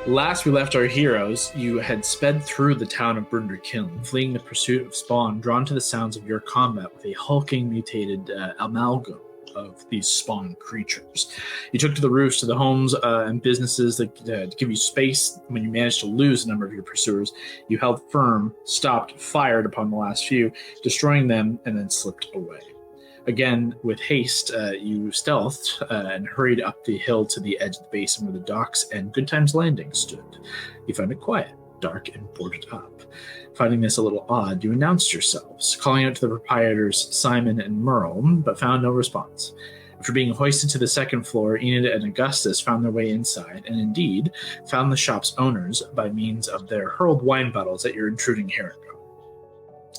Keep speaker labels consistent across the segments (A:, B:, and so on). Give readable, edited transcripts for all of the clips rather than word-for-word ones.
A: Last we left our heroes, you had sped through the town of Brunderkiln, fleeing the pursuit of spawn, drawn to the sounds of your combat with a hulking, mutated amalgam of these spawn creatures. You took to the roofs to the homes and businesses that to give you space. When you managed to lose a number of your pursuers, you held firm, stopped, fired upon the last few, destroying them, and then slipped away. Again, with haste, you stealthed and hurried up the hill to the edge of the basin where the docks and Goodtime's Landing stood. You found it quiet, dark, and boarded up. Finding this a little odd, you announced yourselves, calling out to the proprietors Simon and Merle, but found no response. After being hoisted to the second floor, Enid and Augustus found their way inside, and indeed found the shop's owners by means of their hurled wine bottles at your intruding herring.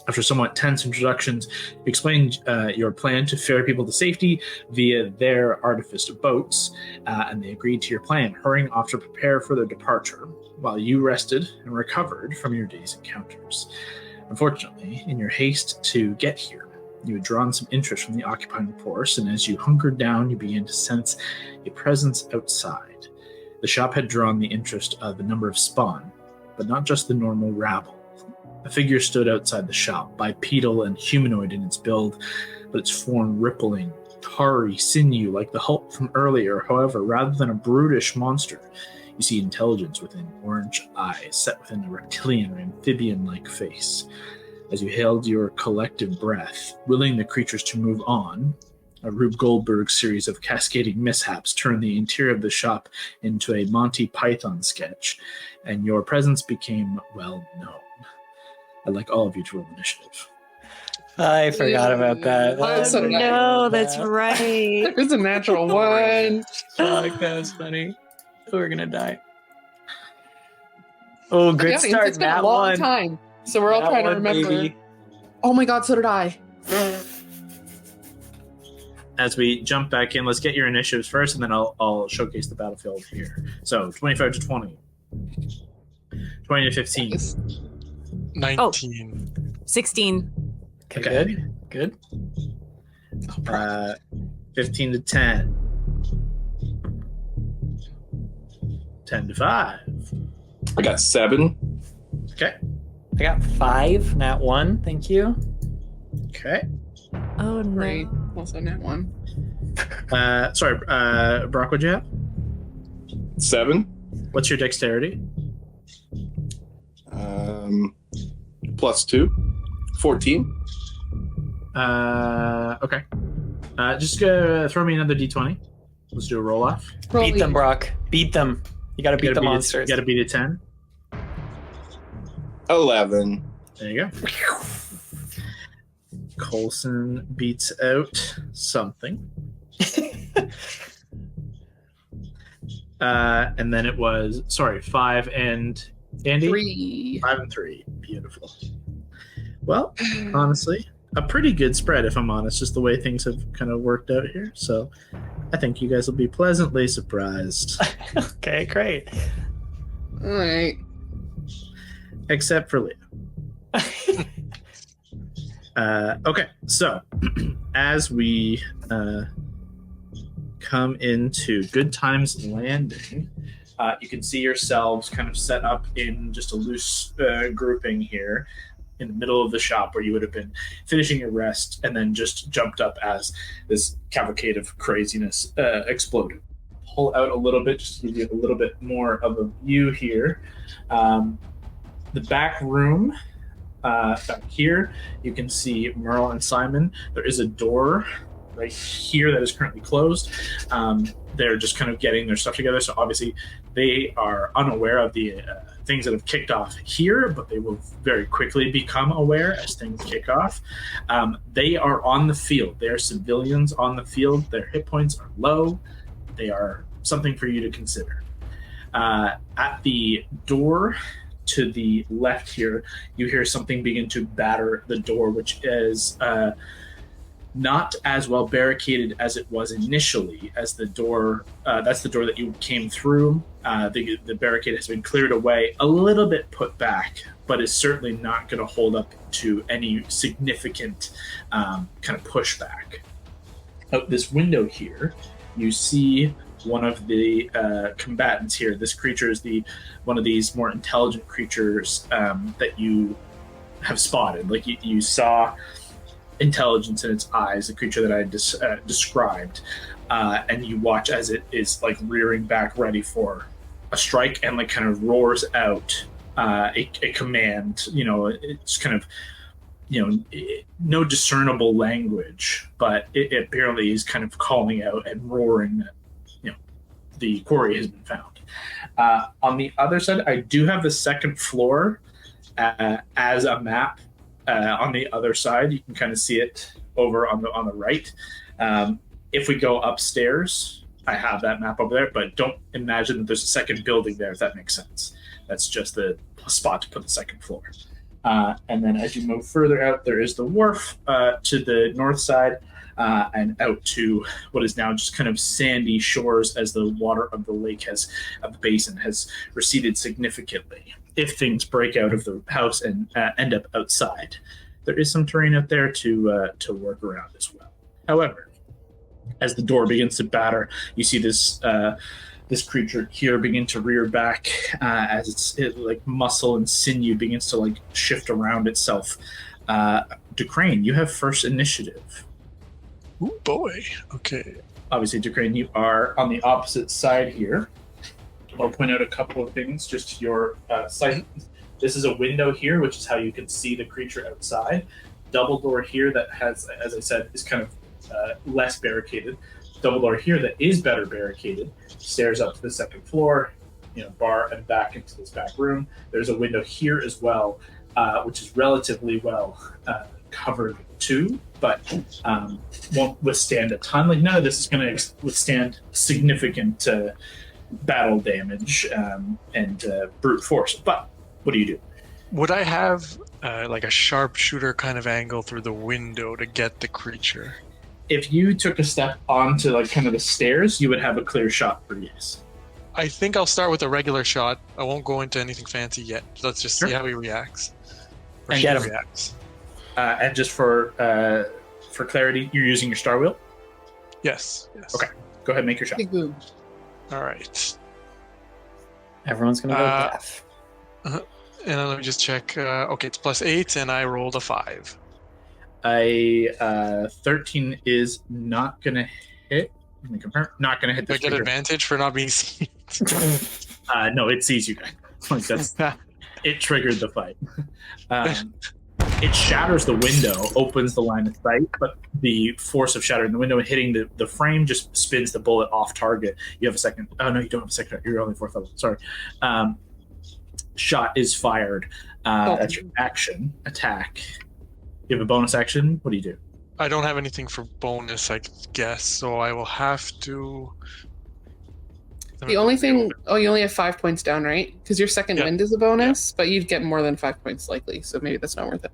A: After somewhat tense introductions, you explained your plan to ferry people to safety via their artificed boats, and they agreed to your plan, hurrying off to prepare for their departure, while you rested and recovered from your day's encounters. Unfortunately, in your haste to get here, you had drawn some interest from the occupying force, and as you hunkered down, you began to sense a presence outside. The shop had drawn the interest of a number of spawn, but not just the normal rabble. A figure stood outside the shop, bipedal and humanoid in its build, but its form rippling, tarry sinew like the Hulk from earlier. However, rather than a brutish monster, you see intelligence within orange eyes set within a reptilian or amphibian-like face. As you held your collective breath, willing the creatures to move on, a Rube Goldberg series of cascading mishaps turned the interior of the shop into a Monty Python sketch, and your presence became well known. I'd like all of you to roll initiative.
B: I forgot about that.
C: No, that's right.
D: It's a natural one.
B: Fuck, that was funny. We're gonna die. Oh, good start.
D: It's been a long time, so we're all trying to remember. Baby. Oh my god, so did I.
A: As we jump back in, let's get your initiatives first, and then I'll showcase the battlefield here. So 25 to 20. 20 to 15.
E: 19.
C: 16.
A: Okay.
B: Good.
A: 15 to 10. 10 to 5.
E: I got 7.
A: Okay.
B: I got 5, nat 1. Thank you.
A: Okay.
C: Oh, no.
D: Great. Also nat 1.
A: Sorry, Brock, what'd you have?
E: 7.
A: What's your dexterity?
E: Plus 2. 14.
A: Okay. Just throw me another d20. Let's do a roll off.
B: Beat them, Brock. Beat them. You gotta beat the monsters.
A: You gotta beat a 10.
E: 11.
A: There you go. Coulson beats out something. And then it was, 5 and Andy?
D: 3.
A: 5 and 3. Beautiful. Well, honestly, a pretty good spread, if I'm honest, just the way things have kind of worked out here. So I think you guys will be pleasantly surprised.
B: Okay, great.
D: All right.
A: Except for Leah. Okay, so as we come into Goodtime's Landing, you can see yourselves kind of set up in just a loose grouping here in the middle of the shop where you would have been finishing your rest and then just jumped up as this cavalcade of craziness exploded. Pull out a little bit just to give you a little bit more of a view here. The back room, back here, you can see Merle and Simon. There is a door right here that is currently closed. They're just kind of getting their stuff together, so obviously they are unaware of the things that have kicked off here, but they will very quickly become aware as things kick off. They are on the field. They are civilians on the field. Their hit points are low. They are something for you to consider. At the door to the left here, you hear something begin to batter the door, which is not as well barricaded as it was initially. As the door, that's the door that you came through. The barricade has been cleared away, a little bit put back, but is certainly not going to hold up to any significant kind of pushback. Out this window here, you see one of the combatants here. This creature is one of these more intelligent creatures that you have spotted. Like you saw intelligence in its eyes, the creature that I described, and you watch as it is like rearing back, ready for a strike, and like kind of roars out a command. It's kind of no discernible language, but it apparently is kind of calling out and roaring that the quarry has been found. On the other side, I do have the second floor as a map. On the other side, you can kind of see it over on the right. If we go upstairs, I have that map over there, but don't imagine that there's a second building there, if that makes sense. That's just the spot to put the second floor. And then as you move further out, there is the wharf to the north side, and out to what is now just kind of sandy shores as the water of the lake of the basin has receded significantly. If things break out of the house and end up outside, there is some terrain out there to work around as well. However, as the door begins to batter, you see this creature here begin to rear back as it like muscle and sinew begins to like shift around itself. Ducrane, you have first initiative.
F: Oh boy. Okay.
A: Obviously, Ducrane, you are on the opposite side here. I'll point out a couple of things just to your sight. This is a window here, which is how you can see the creature outside. Double door here that has, as I said, is kind of less barricaded. Double door here that is better barricaded. Stairs up to the second floor, bar and back into this back room. There's a window here as well, which is relatively well covered too, but won't withstand a ton. Like none of this is going to withstand significant battle damage and brute force. But what do you do?
F: Would I have like a sharpshooter kind of angle through the window to get the creature?
A: If you took a step onto like kind of the stairs, you would have a clear shot for yes.
F: I think I'll start with a regular shot. I won't go into anything fancy yet. Let's just see how he reacts. Or
B: And
F: she
B: get him.
F: reacts.
A: And just for clarity, you're using your star wheel.
F: Yes.
A: Okay. Go ahead and make your shot.
D: Big boom.
F: All right.
B: Everyone's gonna go deaf.
F: And then let me just check. Okay, it's +8, and I rolled a 5.
A: A 13 is not going to hit. Let me confirm. Not going to hit
F: Do I
A: this
F: get
A: creature.
F: advantage for not being seen?
A: No, it sees you guys. Like that's it triggered the fight. It shatters the window, opens the line of sight, but the force of shattering the window and hitting the frame just spins the bullet off target. You have a second. Oh no, you don't have a second. You're only 4th level. Sorry. Shot is fired. That's your action attack. You have a bonus action. What do you do?
F: I don't have anything for bonus, I guess, so I will have to.
D: The only thing, you only have 5 points down, right? Because your second wind is a bonus, but you'd get more than 5 points likely, so maybe that's not worth it.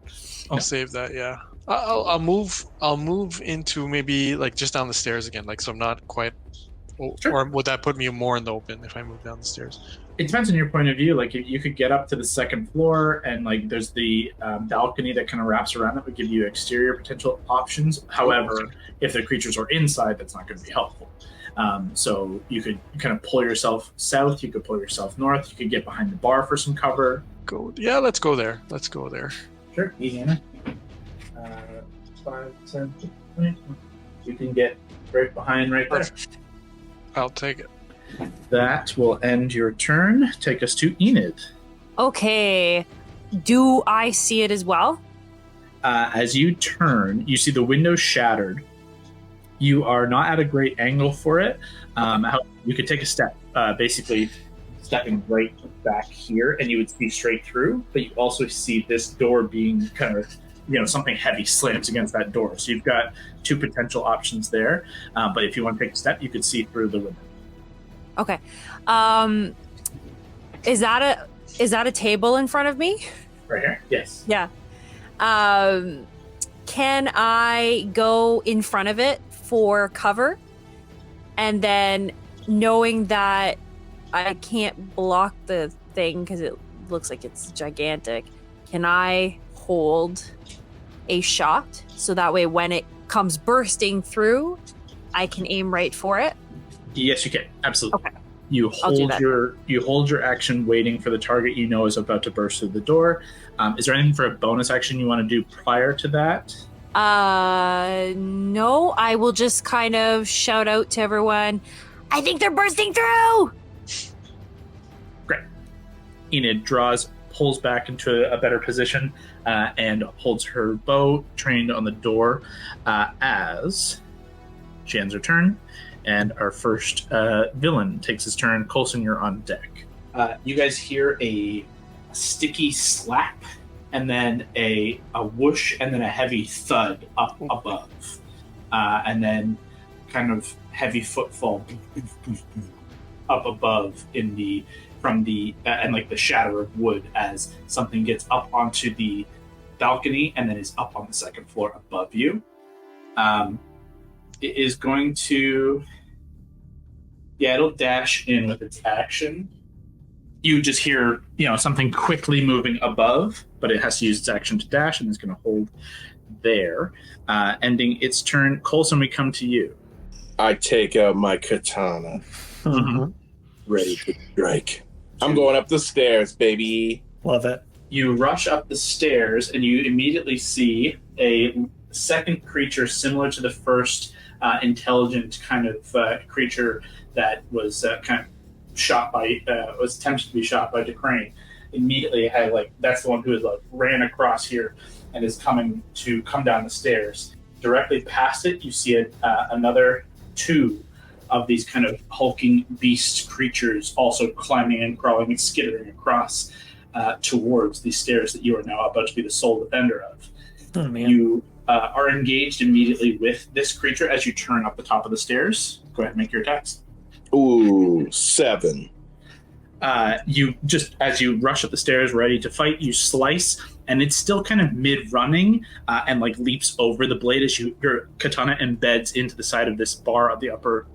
F: I'll save that. Yeah, I'll move. I'll move into maybe like just down the stairs again, like so I'm not quite.
A: Sure.
F: Or would that put me more in the open if I move down the stairs?
A: It depends on your point of view. Like you could get up to the second floor, and like there's the balcony that kind of wraps around that would give you exterior potential options. However, if the creatures are inside, that's not going to be helpful. So you could kind of pull yourself south. You could pull yourself north. You could get behind the bar for some cover.
F: Yeah, let's go there. Let's go there.
A: Sure, easy enough. 5, 10, 20. You can get right behind right there.
F: I'll take it.
A: That will end your turn. Take us to Enid.
C: Okay. Do I see it as well?
A: As you turn, you see the window shattered. You are not at a great angle for it. You could take a step, basically stepping right back here, and you would see straight through. But you also see this door being kind of, something heavy slams against that door. So you've got 2 potential options there. But if you want to take a step, you could see through the window.
C: Okay. Is that a table in front of me?
A: Right here? Yes.
C: Yeah. Can I go in front of it for cover? And then knowing that I can't block the thing because it looks like it's gigantic, can I hold a shot so that way when it comes bursting through, I can aim right for it?
A: Yes, you can. Absolutely.
C: Okay.
A: You
C: I'll do
A: hold
C: that.
A: your action waiting for the target you know is about to burst through the door. Is there anything for a bonus action you want to do prior to that?
C: No, I will just kind of shout out to everyone, I think they're bursting through!
A: Great. Enid pulls back into a better position and holds her bow trained on the door as she ends her turn. And our first villain takes his turn. Coulson, you're on deck. You guys hear a sticky slap, and then a whoosh, and then a heavy thud up above. And then kind of heavy footfall up above and like the shatter of wood as something gets up onto the balcony and then is up on the second floor above you. It is going to... Yeah, it'll dash in with its action. You just hear, something quickly moving above, but it has to use its action to dash, and it's going to hold there. Ending its turn. Coulson, we come to you.
E: I take out my katana.
B: Mm-hmm.
E: Ready to strike. I'm going up the stairs, baby.
B: Love it.
A: You rush up the stairs, and you immediately see a second creature similar to the first intelligent kind of creature that was kind of was attempted to be shot by DeCrane. Immediately, that's the one who ran across here and is come down the stairs. Directly past it, you see another two of these kind of hulking beast creatures also climbing and crawling and skittering across towards these stairs that you are now about to be the sole defender of.
B: Oh, man.
A: You are engaged immediately with this creature as you turn up the top of the stairs. Go ahead and make your attacks.
E: Ooh, 7.
A: You just, as you rush up the stairs ready to fight, you slice, and it's still kind of mid-running and leaps over the blade as your katana embeds into the side of this bar of the upper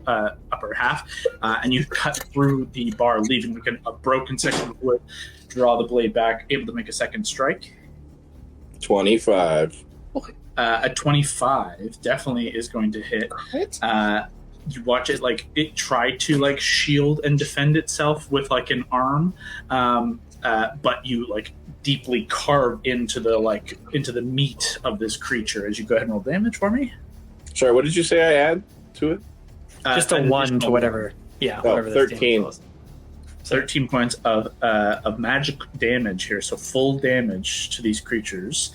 A: half, and you cut through the bar, leaving a broken section of wood. Draw the blade back, able to make a second strike.
E: 25.
A: A 25 definitely is going to hit. You watch it it tried to shield and defend itself with an arm, but you deeply carve into the meat of this creature. As you go ahead and roll damage for me.
E: Sorry, what did you say I add to it?
B: Just a 1 to whatever. Yeah, whatever.
E: 13.
A: 13 points of magic damage here. So full damage to these creatures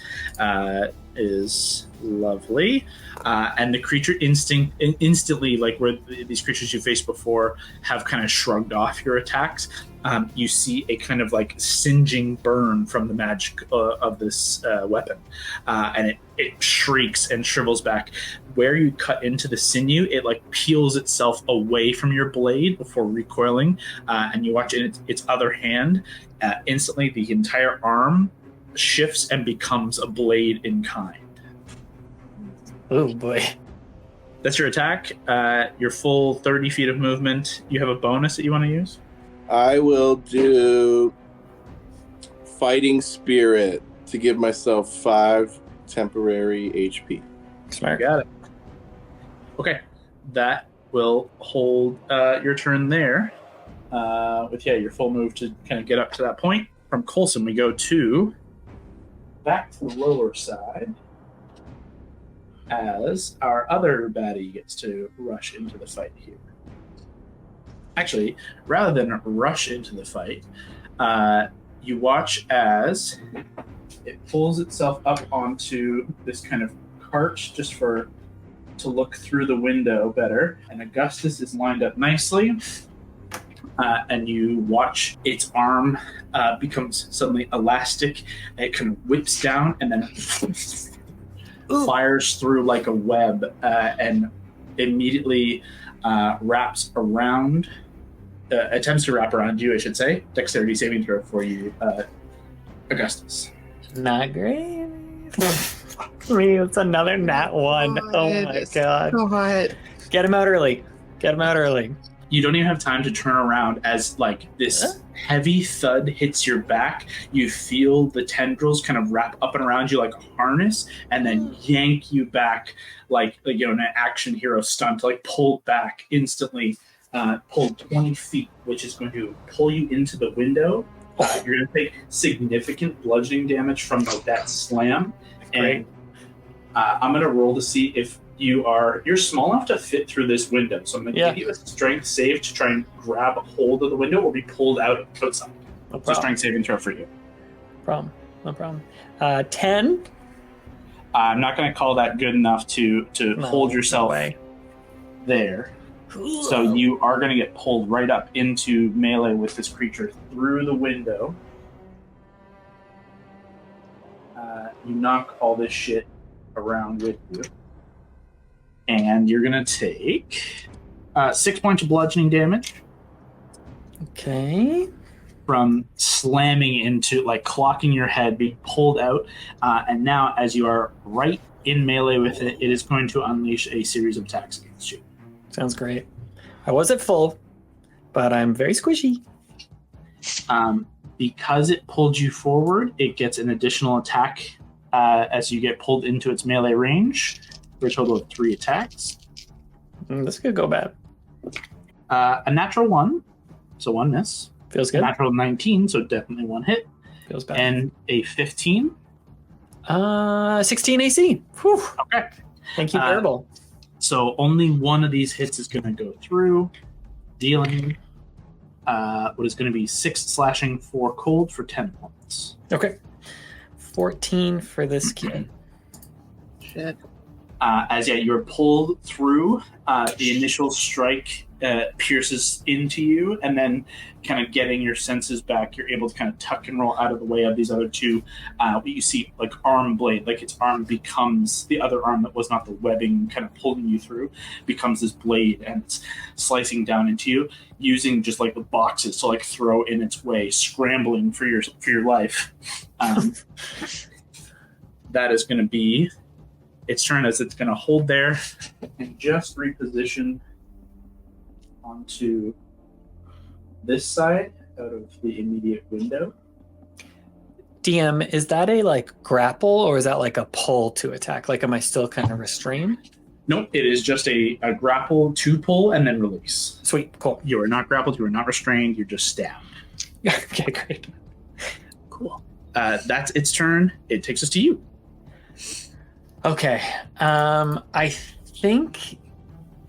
A: is lovely. And the creature instantly, where these creatures you faced before have kind of shrugged off your attacks, you see a kind of singeing burn from the magic of this weapon. And it shrieks and shrivels back. Where you cut into the sinew, it peels itself away from your blade before recoiling. And you watch in its other hand, instantly the entire arm shifts and becomes a blade in kind.
B: Oh boy.
A: That's your attack. Your full 30 feet of movement. You have a bonus that you want to use?
E: I will do Fighting Spirit to give myself 5 temporary HP.
B: Smart.
A: Got it. Okay. That will hold your turn there. With your full move to kind of get up to that point. From Coulson, we go back to the lower side. As our other baddie gets to rush into the fight here. Actually, rather than rush into the fight, you watch as it pulls itself up onto this kind of cart just to look through the window better. And Augustus is lined up nicely. And you watch its arm becomes suddenly elastic. It kind of whips down and then fires through like a web and immediately wraps around, attempts to wrap around you, I should say. Dexterity saving throw for you, Augustus.
B: Not great. Me, it's another nat 1. Oh my god.
D: God.
B: Get him out early. Get him out early.
A: You don't even have time to turn around as like this heavy thud hits your back. You feel the tendrils kind of wrap up and around you like a harness and then yank you back like an action hero stunt, like pulled back instantly pulled 20 feet, which is going to pull you into the window. You're going to take significant bludgeoning damage from that slam. And I'm going to roll to see if you're small enough to fit through this window. So I'm going to give you a strength save to try and grab a hold of the window or be pulled out outside.
B: No
A: So strength saving throw for you.
B: No problem. 10.
A: I'm not going to call that good enough to hold yourself there. So you are going to get pulled right up into melee with this creature through the window. You knock all this shit around with you. And you're going to take 6 points of bludgeoning damage.
B: Okay.
A: From slamming into, clocking your head, being pulled out. And now, as you are right in melee with it, it is going to unleash a series of attacks against you.
B: Sounds great. I was at full, but I'm very squishy.
A: Because it pulled you forward, it gets an additional attack as you get pulled into its melee range for a total of 3 attacks.
B: This could go bad.
A: A natural 1, so 1 miss.
B: Feels good.
A: A natural 19, so definitely 1 hit.
B: Feels bad.
A: And a 15.
B: 16 AC. Whew.
A: Okay.
B: Thank you, Verbal.
A: So only one of these hits is going to go through, dealing what is going to be 6 slashing, 4 cold for 10 points.
B: Okay. 14 for this kid.
D: Shit.
A: As you're pulled through, the initial strike pierces into you, and then kind of getting your senses back, you're able to kind of tuck and roll out of the way of these other two. What you see, arm blade, its arm becomes the other arm that was not the webbing kind of pulling you through, becomes this blade, and it's slicing down into you, using just the boxes to throw in its way, scrambling for your life. That is going to be its turn, as it's going to hold there and just reposition onto this side out of the immediate window.
B: DM, is that a grapple, or is that a pull to attack? Am I still kind of restrained?
A: Nope, it is just a grapple to pull and then release.
B: Sweet, cool.
A: You are not grappled, you are not restrained, you're just stabbed.
B: Okay, great.
A: Cool. That's its turn. It takes us to you.
B: Okay. I think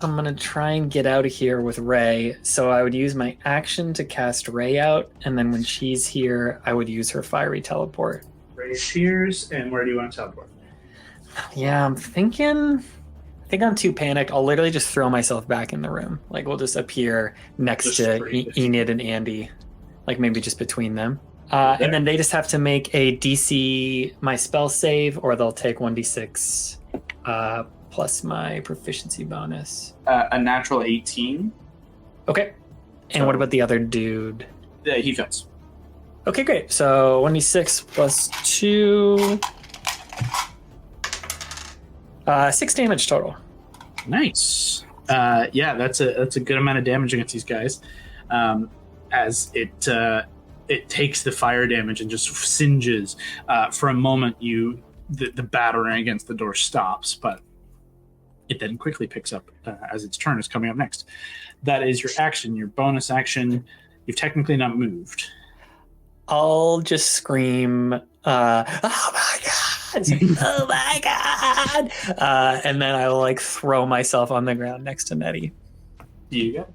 B: I'm going to try and get out of here with Ray. So I would use my action to cast Ray out. And then when she's here, I would use her fiery teleport.
A: Ray appears, and where do you want to teleport?
B: Yeah, I think I'm too panicked. I'll literally just throw myself back in the room. We'll just appear next to Enid and Andy. Maybe just between them. And then they just have to make a DC my spell save, or they'll take 1d6 plus my proficiency bonus.
A: A natural 18.
B: Okay. And what about the other dude?
A: He fails.
B: Okay, great. So 1d6 plus 2. 6 damage total.
A: Nice. Yeah, that's a good amount of damage against these guys. As it takes the fire damage and just singes. For a moment, the battering against the door stops, but it then quickly picks up as its turn is coming up next. That is your action. Your bonus action, you've technically not moved.
B: I'll just scream, oh my god! Oh my god! And then I'll throw myself on the ground next to Nettie.
A: Do you get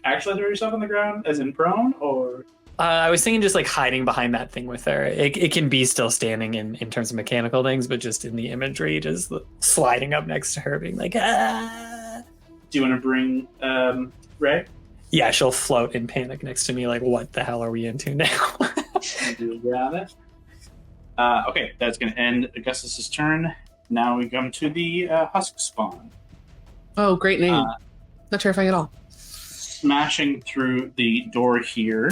A: actually throw yourself on the ground, as in prone, or?
B: I was thinking just hiding behind that thing with her. It can be still standing in terms of mechanical things, but just in the imagery, just sliding up next to her, being ah.
A: Do you want to bring Ray?
B: Yeah, she'll float in panic next to me, what the hell are we into now?
A: Do grab it. Okay, that's going to end Augustus's turn. Now we come to the Husk spawn.
D: Oh, great name. Not terrifying at all.
A: Smashing through the door here.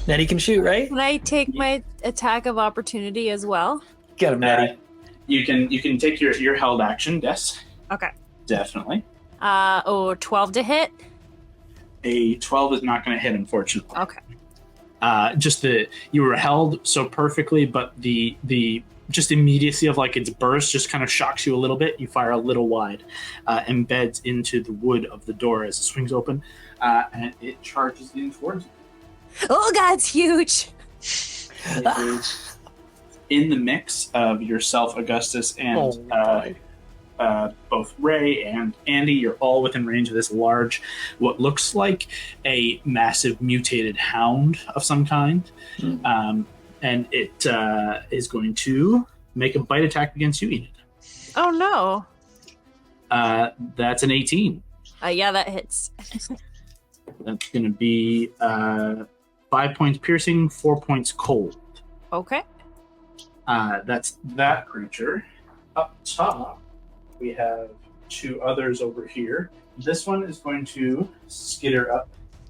B: Nettie can shoot, right?
C: Can I take my attack of opportunity as well?
B: Get him, Nettie.
A: You can take your held action, Des.
C: Okay.
A: Definitely.
C: 12 to hit?
A: A 12 is not going to hit, unfortunately.
C: Okay.
A: You were held so perfectly, but the just immediacy of like its burst just kind of shocks you a little bit. You fire a little wide, embeds into the wood of the door as it swings open, and it charges in towards you.
C: Oh god, it's huge.
A: It is in the mix of yourself, Augustus, and both Ray and Andy. You're all within range of this large, what looks like a massive mutated hound of some kind. And it is going to make a bite attack against you, Enid.
C: Oh no.
A: That's an 18.
C: Yeah, that hits.
A: That's going to be 5 points piercing, 4 points cold.
C: Okay.
A: That's that creature. Up top, we have 2 others over here. This one is going to skitter up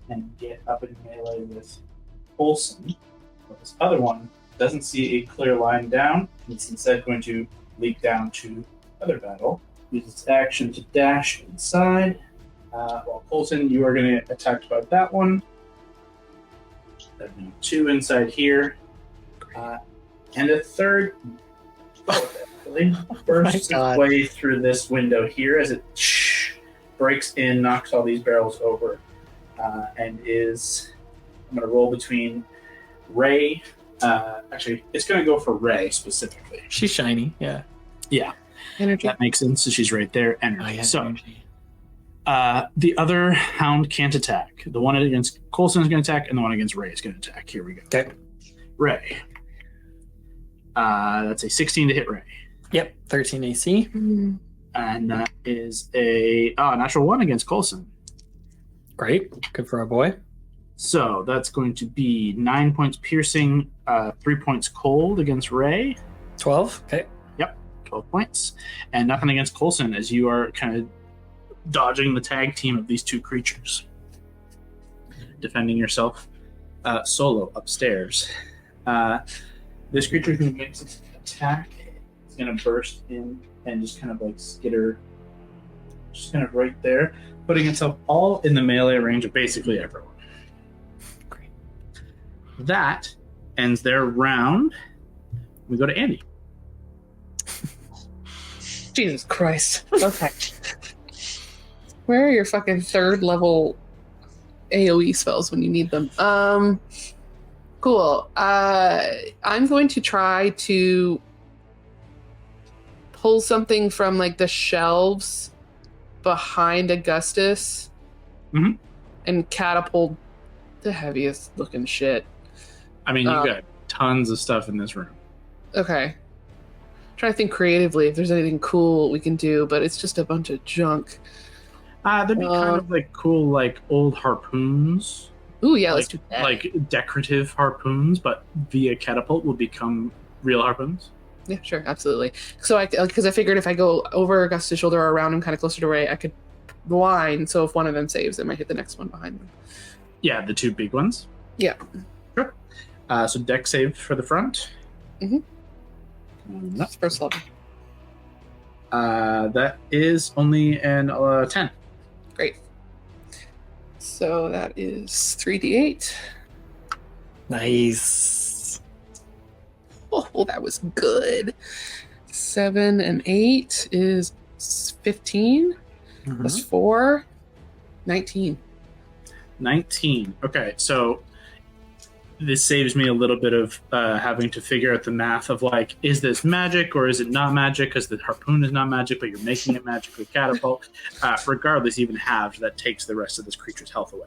A: and get up in melee with Olsen. But this other one doesn't see a clear line down. It's instead going to leap down to other battle. Use its action to dash inside. While Colson, you are going to get attacked by that one. There's 2 inside here. And a third actually bursts its way through this window here as it breaks in, knocks all these barrels over, and is... I'm going to roll between Ray. Actually, it's going to go for Ray specifically.
B: She's shiny, yeah.
A: Yeah.
D: Energy.
A: That makes sense. So she's right there. Energy.
B: Oh, yeah,
A: so
B: energy.
A: The other hound can't attack. The one against Colson is going to attack, and the one against Ray is going to attack. Here we go.
B: Okay.
A: Ray. That's a 16 to hit Ray.
B: Yep, 13 AC.
A: And that is a natural 1 against Colson.
B: Great. Good for our boy.
A: So that's going to be 9 points piercing, 3 points cold against Ray.
B: 12. Okay.
A: Yep, 12 points. And nothing against Colson as you are kind of dodging the tag team of these 2 creatures. Defending yourself solo upstairs. This creature who makes its attack is going to burst in and just kind of like skitter just kind of right there, putting itself all in the melee range of basically everyone.
B: Great.
A: That ends their round. We go to Andy.
D: Jesus Christ. Okay. Where are your fucking 3rd level AoE spells when you need them? Cool. I'm going to try to pull something from like the shelves behind Augustus and catapult the heaviest looking shit.
A: I mean, you've got tons of stuff in this room.
D: Okay. Trying to think creatively if there's anything cool we can do, but it's just a bunch of junk.
A: There'd be kind of like cool, like old harpoons.
D: Ooh, yeah, let's do that.
A: Like decorative harpoons, but via catapult will become real harpoons.
D: Yeah, sure, absolutely. So because I figured if I go over Augustus' shoulder or around him kind of closer to Ray, I could blind, so if one of them saves, it might hit the next one behind them.
A: Yeah, the 2 big ones.
D: Yeah.
A: Sure. So deck save for the front.
D: That's first level.
A: That is only an 10.
D: Great. So that is 3d8.
B: Nice.
D: Oh, that was good. 7 and 8 is 15. Plus 4, 19.
A: 19. Okay, so this saves me a little bit of having to figure out the math of like, is this magic or is it not magic? Because the harpoon is not magic, but you're making it magic with catapult. Regardless, even halved, that takes the rest of this creature's health away.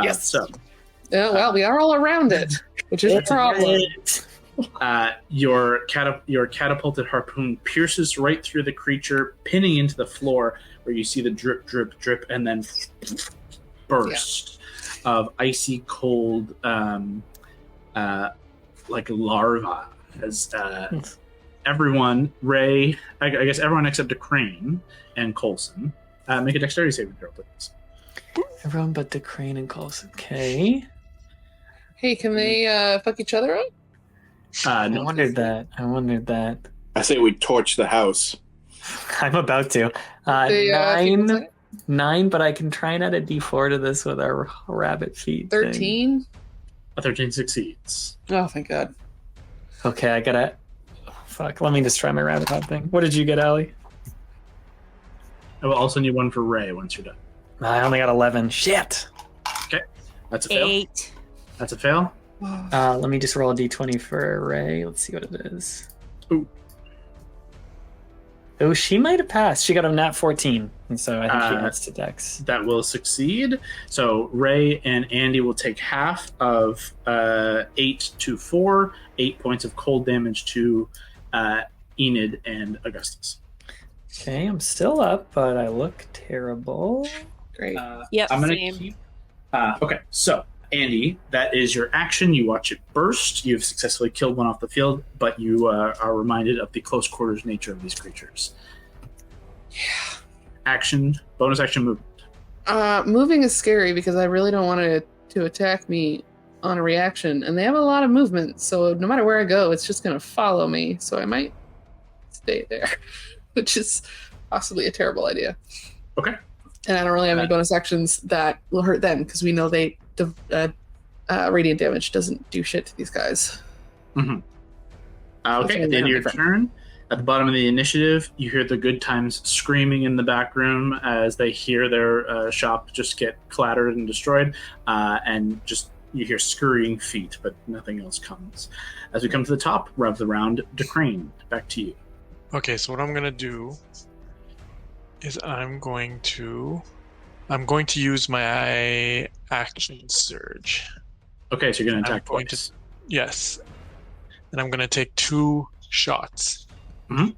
B: Yes.
A: So,
D: Yeah, well, we are all around it, which is a problem.
A: Your catapulted harpoon pierces right through the creature, pinning into the floor, where you see the drip, drip, drip, and then burst of icy cold, like larva. As everyone, Ray, I guess everyone except a Crane and Colson, make a dexterity saving throw, please.
B: Everyone but the Crane and Coulson. Okay.
D: Hey, can they fuck each other up?
B: I wondered that.
E: I say we torch the house.
B: I'm about to. Nine, but I can try and add a d4 to this with our rabbit feet.
D: 13?
A: A 13 succeeds.
D: Oh, thank God.
B: Okay, I gotta fuck. Let me just try my rabbit hop thing. What did you get, Allie?
A: I will also need one for Ray once you're done.
B: I only got 11. Shit.
A: Okay, that's a fail.
C: 8.
A: That's a fail.
B: Let me just roll a d20 for Ray. Let's see what it is.
A: Ooh.
B: Oh, she might have passed. She got a nat 14, and so I think she adds to Dex.
A: That will succeed. So Ray and Andy will take half of 8 to 4, 8 points of cold damage to Enid and Augustus.
B: Okay, I'm still up, but I look terrible.
D: Great.
C: Yep,
A: I'm gonna
C: same.
A: keep. Okay, so Andy, that is your action. You watch it burst. You've successfully killed one off the field, but you are reminded of the close quarters nature of these creatures. Yeah. Action, bonus action movement.
D: Moving is scary because I really don't want it to attack me on a reaction, and they have a lot of movement, so no matter where I go, it's just going to follow me, so I might stay there, which is possibly a terrible idea.
A: Okay.
D: And I don't really have any bonus actions that will hurt them, because we know radiant damage doesn't do shit to these guys.
A: Mm-hmm. Okay, at the end of your turn, at the bottom of the initiative, you hear the Goodtimes screaming in the back room as they hear their shop just get clattered and destroyed, and just you hear scurrying feet, but nothing else comes. As we come to the top of the round, Decrane, back to you.
F: Okay, so what I'm gonna do is I'm going to use my action surge.
A: Okay, so you're going to attack
F: going
A: twice.
F: Yes. And I'm going to take 2 shots.
A: Mm-hmm.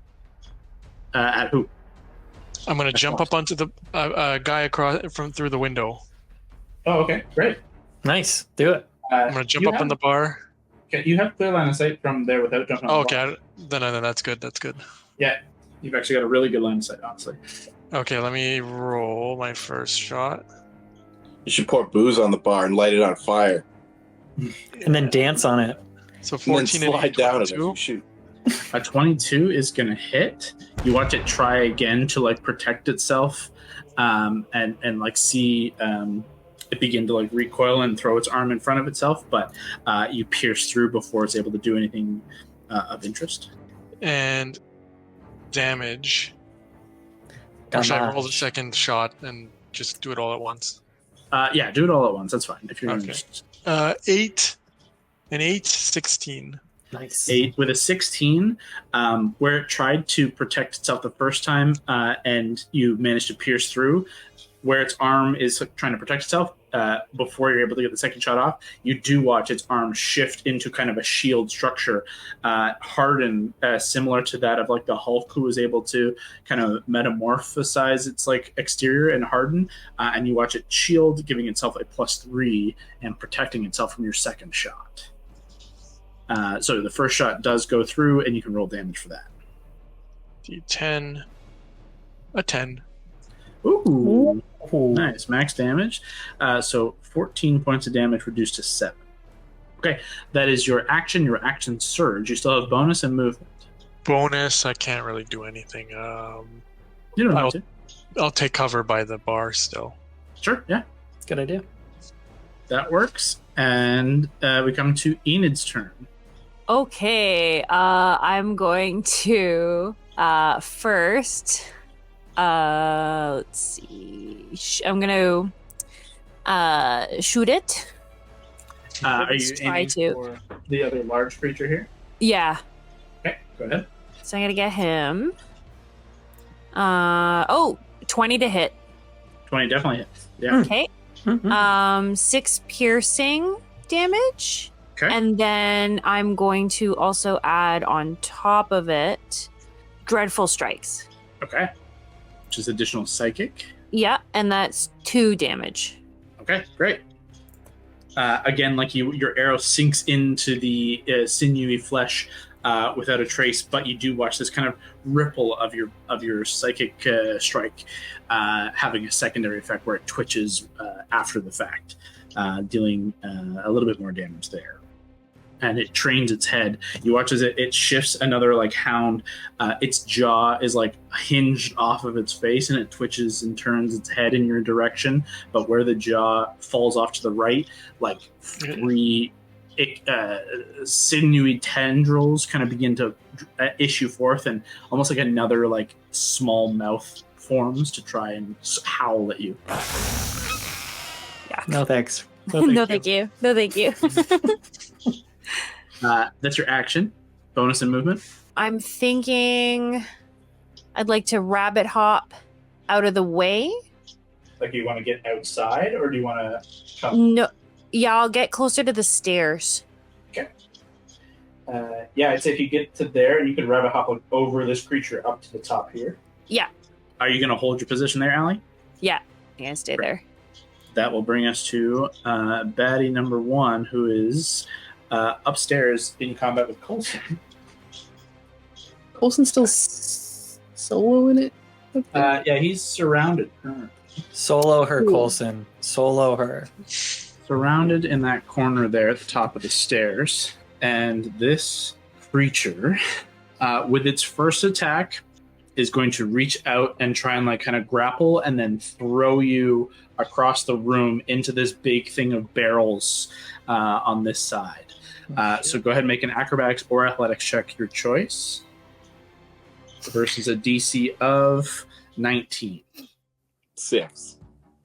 A: At who?
F: I'm going to jump up onto the guy across through the window.
A: Oh, okay, great.
B: Nice. Do it.
F: I'm going to jump up on the bar.
A: Okay, you have clear line of sight from there without jumping on the bar.
F: Okay, then that's good. That's good.
A: Yeah, you've actually got a really good line of sight, honestly.
F: Okay, let me roll my first shot.
E: You should pour booze on the bar and light it on fire.
B: And then dance on it.
F: So
E: And then
F: 14 and
E: slide
F: 8,
E: down as
F: 22.
E: you shoot.
A: A 22 is going to hit. You watch it try again to like protect itself, and like see it begin to like recoil and throw its arm in front of itself, but you pierce through before it's able to do anything of interest.
F: And damage. Or should I roll the second shot and just do it all at once?
A: Yeah, do it all at once. That's fine. If you're
F: Okay.
A: just
F: 8 and 8, 16.
B: Nice.
A: 8 with a 16, where it tried to protect itself the first time, and you managed to pierce through. Where its arm is trying to protect itself, before you're able to get the second shot off, you do watch its arm shift into kind of a shield structure, harden, similar to that of like the Hulk, who was able to kind of metamorphosize its like exterior and harden, and you watch it shield, giving itself a +3 and protecting itself from your second shot. So the first shot does go through, and you can roll damage for that.
F: D10. A 10.
A: Ooh. Nice. Max damage. So 14 points of damage reduced to 7. Okay, that is your action surge. You still have bonus and movement.
F: Bonus, I can't really do anything.
A: You don't have to.
F: I'll take cover by the bar still.
A: Sure, yeah.
B: Good idea.
A: That works. And we come to Enid's turn.
C: Okay, I'm going to first. Let's see. I'm gonna shoot it.
A: Are you
C: Try
A: aiming
C: to.
A: for the other large creature here?
C: Yeah.
A: Okay, go ahead.
C: So I'm gonna get him. 20 to hit.
A: 20 definitely hits. Yeah.
C: Okay.
B: Mhm.
C: 6 piercing damage.
A: Okay.
C: And then I'm going to also add on top of it Dreadful Strikes.
A: Okay. Which is additional psychic.
C: Yeah, and that's 2 damage.
A: Okay, great. Again, like your arrow sinks into the sinewy flesh without a trace, but you do watch this kind of ripple of your psychic strike having a secondary effect where it twitches after the fact, dealing a little bit more damage there. And it trains its head. You watch as it shifts another like hound. Its jaw is like hinged off of its face, and it twitches and turns its head in your direction. But where the jaw falls off to the right, like 3 sinewy tendrils kind of begin to issue forth, and almost like another like small mouth forms to try and howl at you.
C: Yuck.
B: No thanks.
C: No, thank you. No, thank you.
A: That's your action. Bonus and movement.
C: I'm thinking I'd like to rabbit hop out of the way.
A: Like, you want to get outside, or do you want to come?
C: No, yeah, I'll get closer to the stairs.
A: Okay. Yeah, I'd say if you get to there, you could rabbit hop over this creature up to the top here.
C: Yeah.
A: Are you going to hold your position there, Allie?
C: Yeah, I'm gonna stay there.
A: That will bring us to baddie number 1, who is upstairs in combat with Coulson.
D: Coulson's still solo in it?
A: Yeah, he's surrounded currently.
B: Solo her,
D: Ooh.
B: Coulson. Solo her.
A: Surrounded in that corner there at the top of the stairs. And this creature, with its first attack, is going to reach out and try and like kind of grapple and then throw you across the room into this big thing of barrels on this side. So go ahead and make an acrobatics or athletics check, your choice. Versus a DC of 19.
E: 6.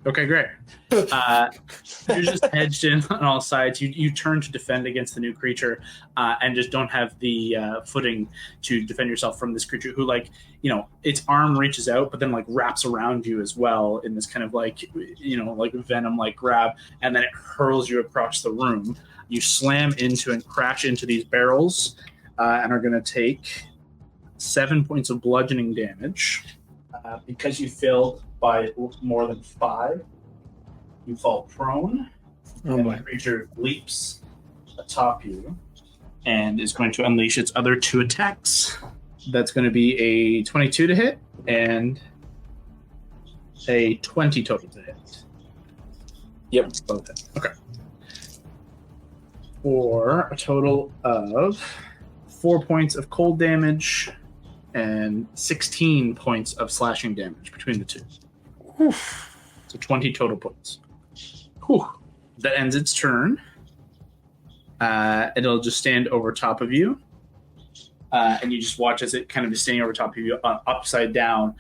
A: Okay, great. You're just hedged in on all sides. You turn to defend against the new creature and just don't have the footing to defend yourself from this creature who, like, you know, its arm reaches out but then like wraps around you as well in this kind of like, you know, like venom like grab, and then it hurls you across the room. You slam into and crash into these barrels and are going to take 7 points of bludgeoning damage. Because you failed by more than 5, you fall prone, and the creature leaps atop you and is going to unleash its other 2 attacks. That's going to be a 22 to hit and a 20 total to hit.
E: Yep.
A: Both hit. Okay. For a total of 4 points of cold damage and 16 points of slashing damage between the 2.
B: Oof.
A: So 20 total points. Whew. That ends its turn. It'll just stand over top of you. And you just watch as it kind of is standing over top of you, upside down,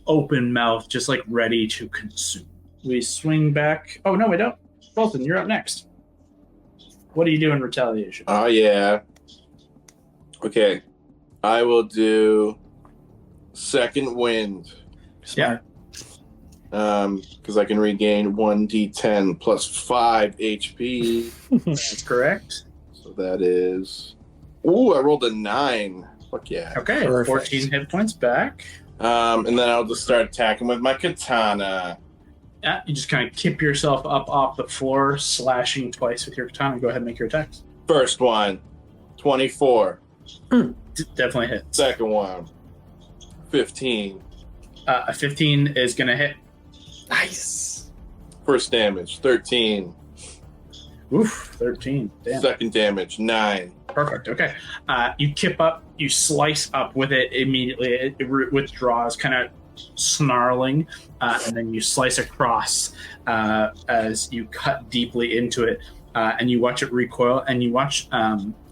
A: open mouth, just like ready to consume. We swing back. Oh, no, we don't. Bolton, you're up next. What do you do in retaliation?
E: Oh, yeah. Okay. I will do second wind.
A: Smart.
E: Because I can regain 1d10 plus 5 HP.
A: That's correct.
E: So that is... Ooh, I rolled a 9. Fuck yeah.
A: Okay,
B: Perfect.
A: 14 hit points back.
E: And then I'll just start attacking with my katana.
A: Yeah, you just kind of kip yourself up off the floor, slashing twice with your katana. Go ahead and make your attacks.
E: First one, 24.
A: Definitely hits.
E: Second one, 15.
A: A 15 is going to hit.
B: Nice.
E: First damage, 13.
A: Oof, 13. Damn.
E: Second damage, 9.
A: Perfect. Okay. You kip up, you slice up with it immediately. It withdraws, kind of snarling, and then you slice across as you cut deeply into it, and you watch it recoil, and you watch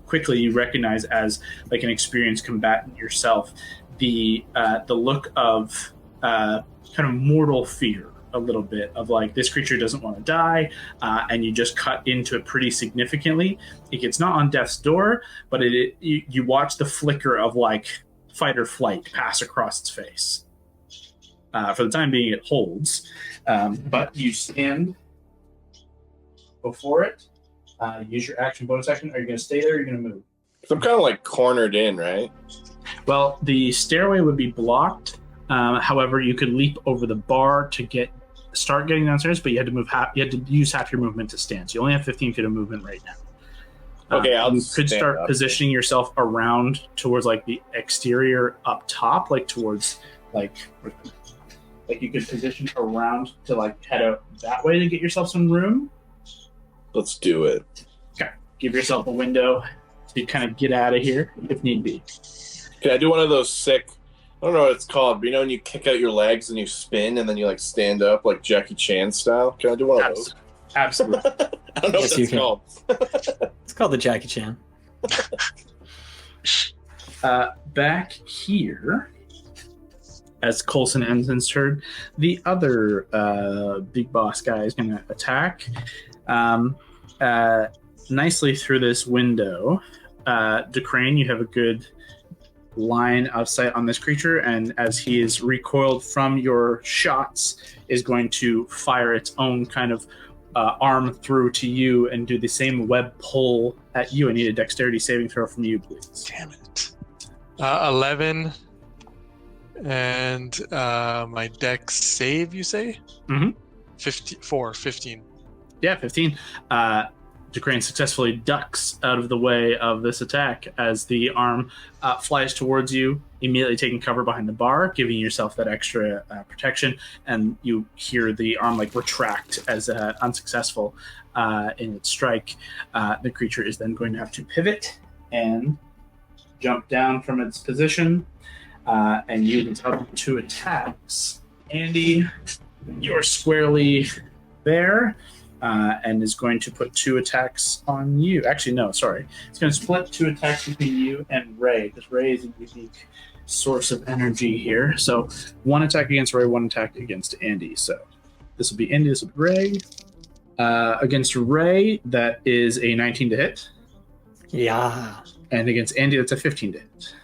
A: quickly you recognize as like an experienced combatant yourself the look of kind of mortal fear, a little bit of like this creature doesn't want to die, and you just cut into it pretty significantly. It gets not on death's door, but you watch the flicker of like fight or flight pass across its face. For the time being, it holds, but you stand before it. Use your action, bonus action. Are you going to stay there? Or are you going to move?
E: So I'm kind of like cornered in, right?
A: Well, the stairway would be blocked. However, you could leap over the bar to start getting downstairs, but you had to move you had to use half your movement to stand. So you only have 15 feet of movement right now.
E: Okay, I'll
A: you
E: just
A: could
E: stand
A: start
E: up.
A: positioning yourself around towards like the exterior up top, like towards like you could position around to like head out that way to get yourself some room.
E: Let's do it.
A: Okay, give yourself a window to kind of get out of here if need be.
E: Can I do one of those sick, I don't know what it's called, but you know when you kick out your legs and you spin and then you like stand up like Jackie Chan style? Can I do one of those?
A: Absolutely.
E: I don't know
B: Yes,
E: what
B: you
E: that's
B: can.
E: called.
B: It's called the Jackie Chan.
A: Back here, as Coulson ends his turn, the other big boss guy is going to attack nicely through this window. DeCrane, you have a good line of sight on this creature, and as he is recoiled from your shots, is going to fire its own kind of arm through to you and do the same web pull at you. I need a dexterity saving throw from you, please.
F: Damn it. 11. And my dex save, you say?
A: Mhm.
F: 15.
A: Yeah, 15. DeCrane successfully ducks out of the way of this attack as the arm flies towards you, immediately taking cover behind the bar, giving yourself that extra protection, and you hear the arm like retract as unsuccessful in its strike. The creature is then going to have to pivot and jump down from its position and use its other 2 attacks. Andy, you're squarely there. And is going to put 2 attacks on you. Actually, no, sorry. It's going to split 2 attacks between you and Ray, because Ray is a unique source of energy here. So 1 attack against Ray, 1 attack against Andy. So this will be Andy, this will be Ray. Against Ray, that is a 19 to hit.
B: Yeah.
A: And against Andy, that's a 15 to hit.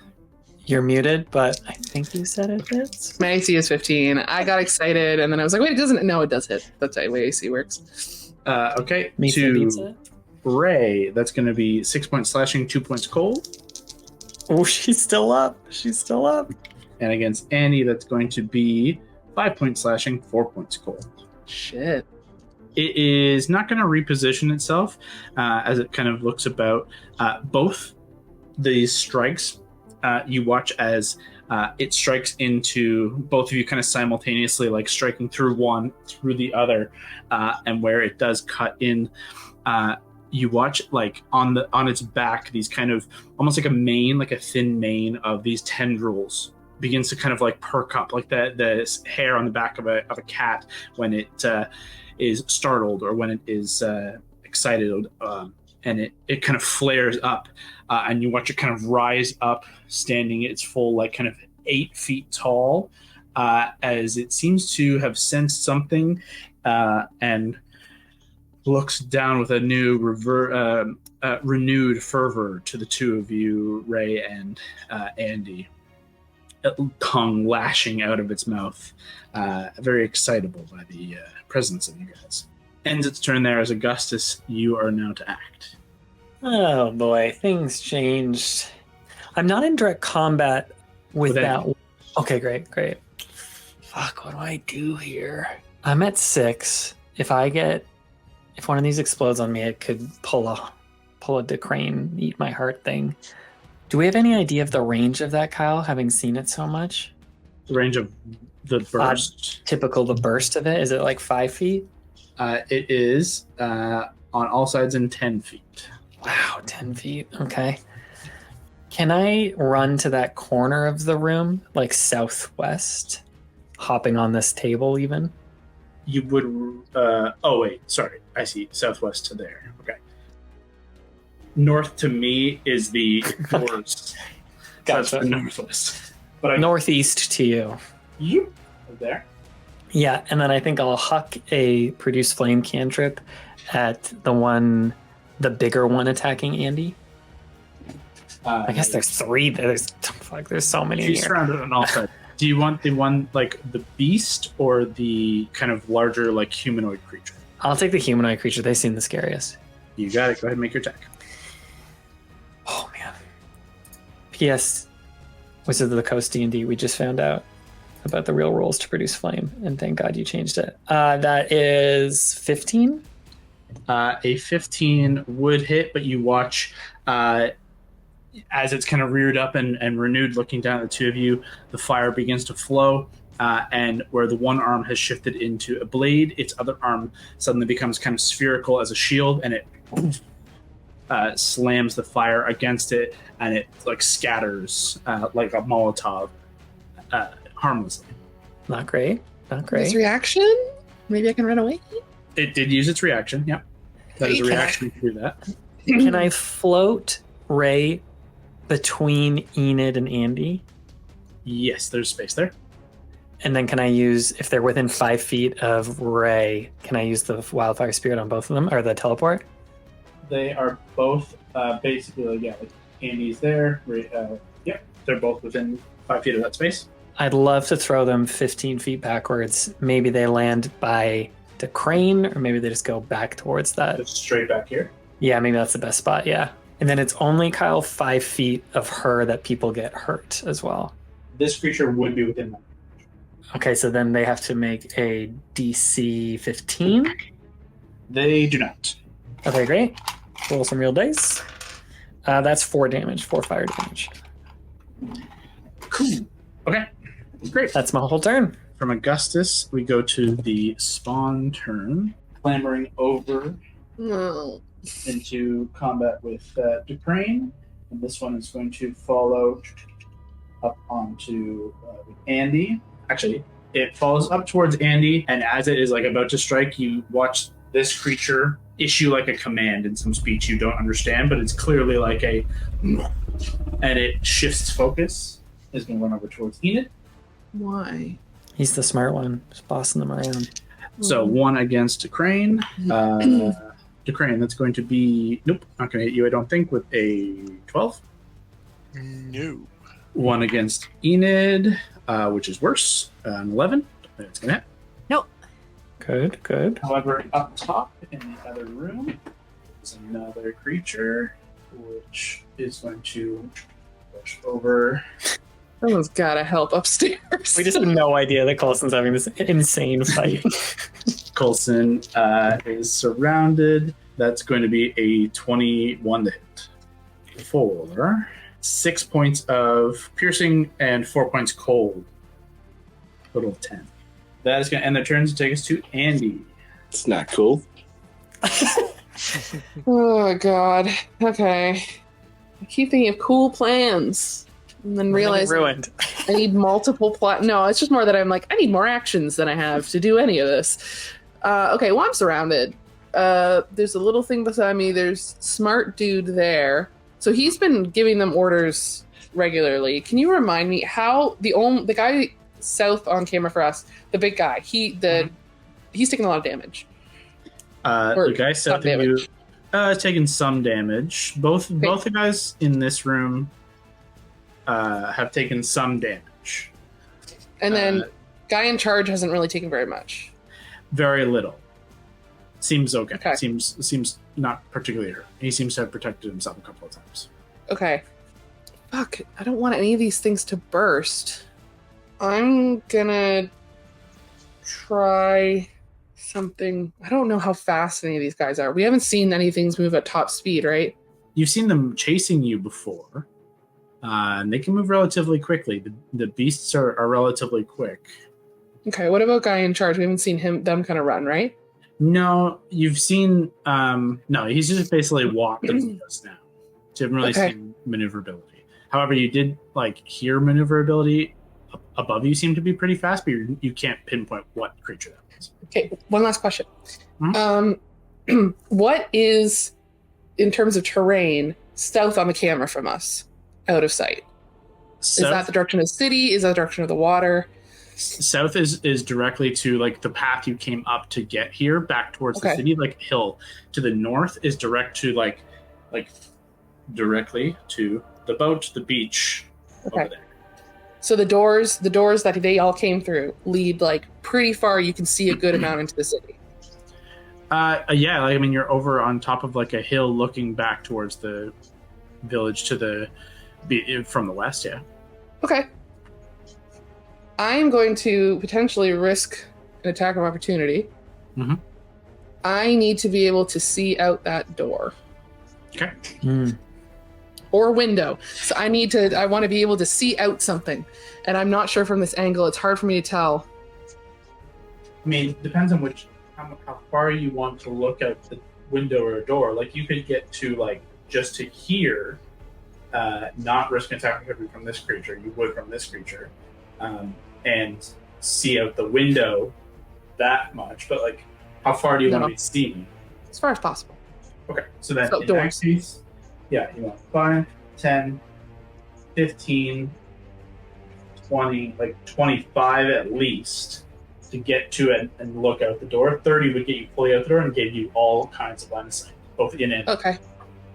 B: You're muted, but I think you said it hits.
D: My AC is 15. I got excited, and then I was like, wait, it doesn't. No, it does hit. That's the way AC works.
A: Okay,
B: Meets
A: to
B: it.
A: Ray, that's going to be 6 points slashing, 2 points cold.
B: Oh, she's still up. She's still up.
A: And against Andy, that's going to be 5 points slashing, 4 points cold.
D: Shit.
A: It is not going to reposition itself as it kind of looks about. Both these strikes, you watch as it strikes into both of you kind of simultaneously, like striking through one, through the other, and where it does cut in, you watch like on its back, these kind of almost like a mane, like a thin mane of these tendrils begins to kind of like perk up, like the hair on the back of a cat when it is startled or when it is excited, and it kind of flares up, and you watch it kind of rise up, standing its full like kind of 8 feet tall, as it seems to have sensed something, and looks down with a new renewed fervor to the 2 of you, Ray and Andy, tongue lashing out of its mouth, very excitable by the presence of you guys. Ends its turn there. As Augustus, you are now to act.
B: Oh boy, things changed. I'm not in direct combat with that. Okay, great. Fuck, what do I do here? I'm at 6. If one of these explodes on me, it could pull a DeCrane, eat my heart thing. Do we have any idea of the range of that, Kyle, having seen it so much?
A: The range of the burst?
B: Typical, the burst of it. Is it like 5 feet?
A: It is on all sides in 10 feet.
B: Wow, 10 feet. Okay. Can I run to that corner of the room, like southwest, hopping on this table even?
A: You would... oh, wait. Sorry. I see. Southwest to there. Okay. North to me is the doors.
B: Gotcha.
A: That's the northwest. But
B: Northeast to you.
A: Yep. There.
B: Yeah, and then I think I'll huck a produce flame cantrip at the bigger one attacking Andy. I guess there's 3. There's so many
A: She's
B: here.
A: surrounded on all sides. Do you want the one like the beast or the kind of larger like humanoid creature?
B: I'll take the humanoid creature. They seem the scariest.
A: You got it. Go ahead and make your attack.
B: Oh man. P.S. Wizard of the Coast D&D, we just found out about the real rules to produce flame, and thank God you changed it. That is 15.
A: A 15 would hit, but you watch as it's kind of reared up and renewed, looking down at the 2 of you, the fire begins to flow, and where the one arm has shifted into a blade, its other arm suddenly becomes kind of spherical as a shield, and it slams the fire against it, and it like scatters like a Molotov harmlessly.
B: Not great. Not
D: His
B: great.
D: reaction? Maybe I can run away?
A: It did use its reaction. Yep. That is a reaction to do that.
B: Can I float Ray between Enid and Andy?
A: Yes, there's space there.
B: And then can I use, if they're within 5 feet of Ray, can I use the Wildfire Spirit on both of them, or the teleport?
A: They are both basically, like Andy's there. Yep, they're both within 5 feet of that space.
B: I'd love to throw them 15 feet backwards. Maybe they land by the crane, or maybe they just go back towards that.
A: Just straight back here.
B: Yeah, maybe that's the best spot, yeah. And then it's only, Kyle, 5 feet of her that people get hurt as well.
A: This creature would be within that.
B: Okay, so then they have to make a DC 15.
A: They do not.
B: Okay, great. Roll some real dice. That's 4 damage, 4 fire damage.
A: Cool. Okay, great.
B: That's my whole turn.
A: From Augustus, we go to the spawn turn, clambering over
D: No.
A: into combat with Duprane. And this one is going to follow up onto Andy. Actually, it follows up towards Andy, and as it is like about to strike, you watch this creature issue like a command in some speech you don't understand, but it's clearly like a, and it shifts focus. Is going to run over towards Enid.
D: Why?
B: He's the smart one, just bossing them around.
A: So 1 against Duprane. Duprane, that's going to be, nope, not going to hit you, I don't think, with a 12.
F: No.
A: 1 against Enid, which is worse, an 11. It's going to hit.
B: Good, good.
A: However, up top in the other room is another creature, which is going to push over.
D: Someone's gotta help upstairs.
B: We just have no idea that Coulson's having this insane fight.
A: Coulson is surrounded. That's going to be a 21 to hit. For 6 points of piercing and 4 points cold. Total of 10. That is going to end their turns and take us to Andy.
E: It's not cool.
D: Oh god. Okay. I keep thinking of cool plans. And then realize
B: ruined.
D: I need multiple No, it's just more that I'm like, I need more actions than I have to do any of this. Okay, well, I'm surrounded. There's a little thing beside me. There's smart dude there. So he's been giving them orders regularly. Can you remind me how the guy south on camera for us, the big guy, he's taking a lot of damage.
A: The guy south of you is taking some damage. Both the guys in this room have taken some damage.
D: And then guy in charge hasn't really taken very much.
A: Very little. Seems okay. Seems not particularly hurt. He seems to have protected himself a couple of times.
D: Okay. Fuck, I don't want any of these things to burst. I'm gonna try something. I don't know how fast any of these guys are. We haven't seen any things move at top speed, right?
A: You've seen them chasing you before. And they can move relatively quickly. The beasts are relatively quick.
D: Okay, what about guy in charge? We haven't seen them kind of run, right?
A: No, you've seen... no, he's just basically walked just now. So you haven't really seen maneuverability. However, you did hear maneuverability above you seem to be pretty fast, but you can't pinpoint what creature that was.
D: Okay, one last question. Mm-hmm. What is, in terms of terrain, south on the camera from us? Out of sight. South, is that the direction of the city? Is that the direction of the water?
A: South is directly to the path you came up to get here, back towards the city, hill. To the north is direct to directly to the boat, the beach. Over there.
D: So the doors that they all came through lead pretty far. You can see a good amount into the city.
A: Yeah, you're over on top of a hill looking back towards the village to the from the west, yeah. Okay.
D: I'm going to potentially risk an attack of opportunity.
A: Mm-hmm.
D: I need to be able to see out that door.
A: Okay.
D: Or window. So I want to be able to see out something. And I'm not sure from this angle. It's hard for me to tell.
A: I mean, it depends on how far you want to look out the window or a door. You could get to just to here. Not risk an attack recovery from this creature. You would from this creature, and see out the window that much. But How far do you want
D: No.
A: me to see me?
D: As far as possible.
A: Okay, so then
D: So
A: in
D: doors.
A: that case, yeah, you want 5, 10, 15, 20, like 25 at least to get to it and look out the door. 30 would get you fully out the door and give you all kinds of line of sight, both in and out.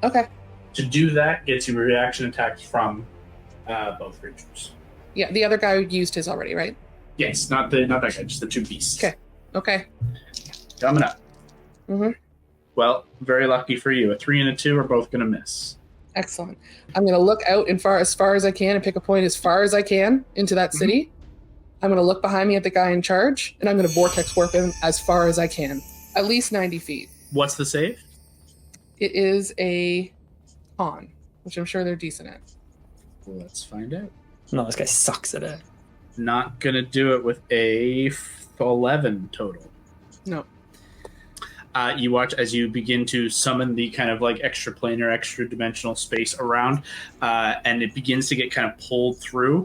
D: Okay.
A: To do that gets you reaction attacks from both creatures.
D: Yeah, the other guy used his already, right?
A: Yes, not that guy, just the 2 beasts.
D: Okay.
A: Coming up.
D: Mhm.
A: Well, very lucky for you. A 3 and a 2 are both going to miss.
D: Excellent. I'm going to look out as far as I can and pick a point as far as I can into that city. I'm going to look behind me at the guy in charge, and I'm going to vortex warp him as far as I can. At least 90 feet.
A: What's the save?
D: It is a con, which I'm sure they're decent at.
A: Let's find out.
B: No, this guy sucks at it.
A: Not going to do it with a 11 total.
D: No.
A: You watch as you begin to summon the kind of like extra planar, extra dimensional space around, and it begins to get kind of pulled through,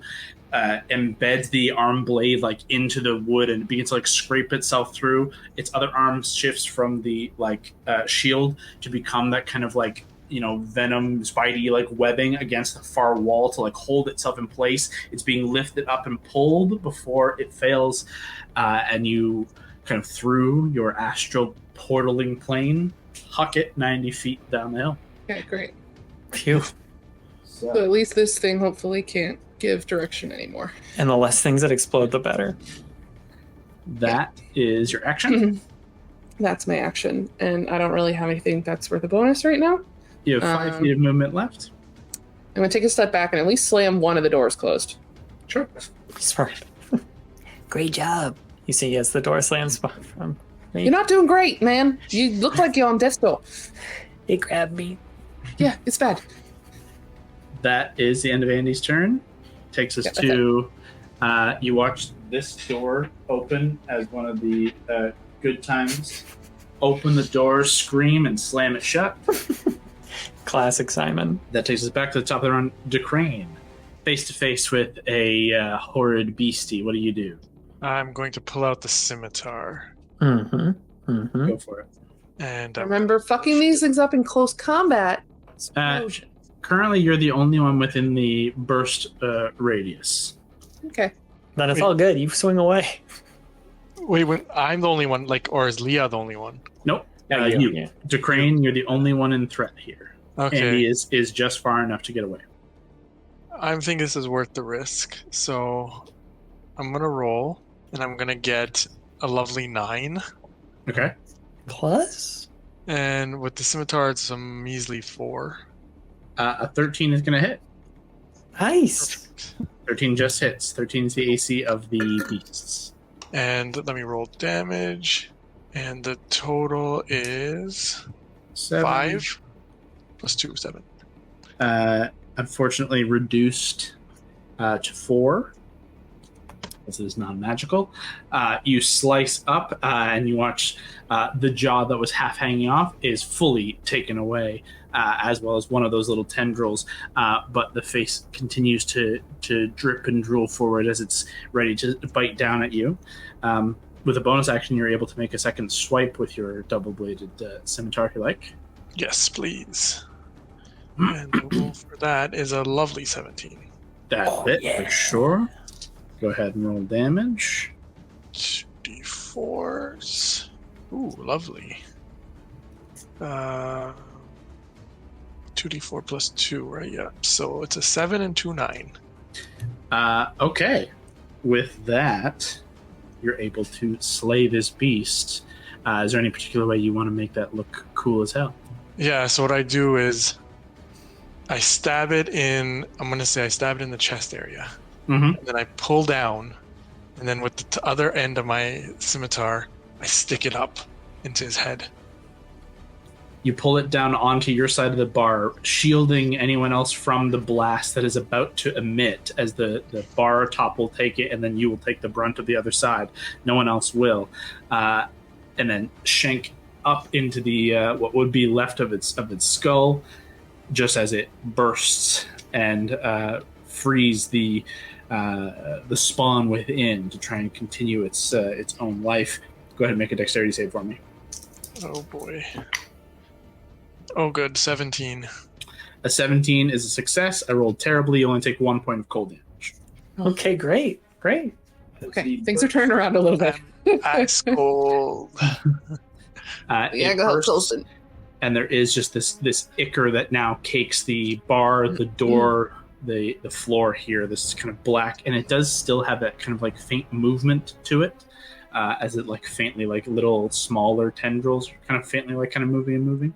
A: embeds the arm blade like into the wood, and it begins to like scrape itself through. Its other arm shifts from the like shield to become that kind of like, you know, venom, spidey like webbing against the far wall to like hold itself in place. It's being lifted up and pulled before it fails, and you kind of through your astral portaling plane, huck it 90 feet down the hill.
D: Okay, great.
B: Phew.
D: So at least this thing hopefully can't give direction anymore.
B: And the less things that explode, the better.
A: That is your action.
D: That's my action, and I don't really have anything that's worth a bonus right now.
A: You have 5 feet of movement left.
D: I'm going to take a step back and at least slam one of the doors closed.
A: Sure.
B: Smart. Great job. You see, yes, the door slams from me.
D: You're not doing great, man. You look like you're on death's door.
B: It grabbed me.
D: Yeah, it's bad.
A: That is the end of Andy's turn. Takes us to you watch this door open as one of the good times. Open the door, scream, and slam it shut.
B: Classic Simon.
A: That takes us back to the top of the round. DeCrane, face to face with a horrid beastie. What do you do?
F: I'm going to pull out the scimitar.
A: Go for it.
F: And
D: Remember, fucking these things up in close combat. Explosion.
A: Currently, you're the only one within the burst radius.
D: Okay.
B: Then it's all good. You swing away.
F: wait, I'm the only one, like, or is Leah the only one?
A: Nope.
B: Yeah,
A: you.
B: yeah.
A: DeCrane, you're the only one in threat here.
F: Okay.
A: Andy is just far enough to get away.
F: I think this is worth the risk. So I'm going to roll, and I'm going to get a lovely 9.
A: Okay.
B: Plus?
F: And with the scimitar, it's a measly 4.
A: A 13 is going to hit.
B: Nice.
A: 13 just hits. 13 is the AC of the beasts.
F: And let me roll damage. And the total is
A: 7.
F: 5 plus 2, 7.
A: Unfortunately reduced to 4. This is non-magical. You slice up and you watch the jaw that was half hanging off is fully taken away, as well as one of those little tendrils. But the face continues to drip and drool forward as it's ready to bite down at you. With a bonus action, you're able to make a second swipe with your double-bladed scimitar if you like.
F: Yes, please. And the roll for that is a lovely 17.
A: That bit for sure. Go ahead and roll damage.
F: 2d4s. Ooh, lovely. 2d4 plus 2, right? Yeah. So it's a 7 and 2, 9.
A: Okay. With that, you're able to slay this beast. Is there any particular way you want to make that look cool as hell?
F: Yeah, so what I do is I stab it in, I'm going to say I stab it in the chest area.
A: Mm-hmm.
F: And then I pull down, and then with the other end of my scimitar, I stick it up into his head.
A: You pull it down onto your side of the bar, shielding anyone else from the blast that is about to emit, as the bar top will take it, and then you will take the brunt of the other side. No one else will. And then shank up into the what would be left of its skull, just as it bursts and frees the spawn within to try and continue its own life. Go ahead and make a dexterity save for me.
F: Oh boy. Oh, good. 17.
A: A 17 is a success. I rolled terribly. You only take 1 point of cold damage.
B: Okay, great.
D: Okay, things are turning around a little bit.
F: Ice cold.
D: Yeah,
A: It
D: go ahead,
A: bursts,
D: Colson.
A: and there is just this ichor that now cakes the bar, the door, the floor here. This kind of black, and it does still have that kind of like faint movement to it, as it like faintly like little smaller tendrils, kind of faintly like kind of moving,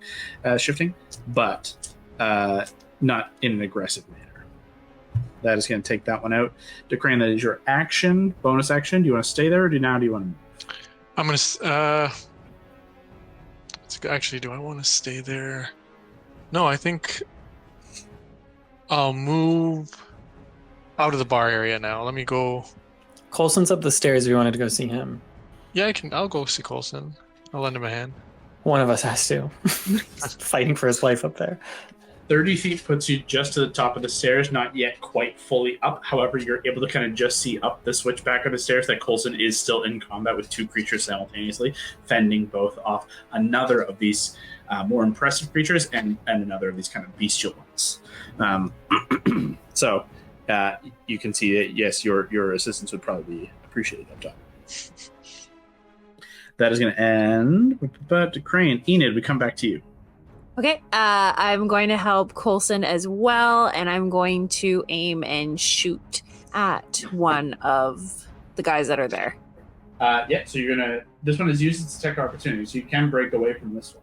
A: shifting, but not in an aggressive manner. That is going to take that one out. Decrane, that is your action, bonus action. Do you want to stay there, or do you want to move?
F: I'm going to... Actually, do I want to stay there? No, I think I'll move out of the bar area now. Let me go...
B: Colson's up the stairs if you wanted to go see him.
F: Yeah, I'll go see Colson. I'll lend him a hand.
B: One of us has to. Fighting for his life up there.
A: 30 feet puts you just to the top of the stairs, not yet quite fully up. However, you're able to kind of just see up the switchback of the stairs that Coulson is still in combat with 2 creatures simultaneously, fending both off another of these more impressive creatures and another of these kind of bestial ones. So you can see that, yes, your assistance would probably be appreciated up top. That is going to end. But Crane, Enid, we come back to you.
C: Okay, I'm going to help Coulson as well, and I'm going to aim and shoot at one of the guys that are there.
A: Yeah, so you're going to... This one is used as attack opportunity, so you can break away from this one.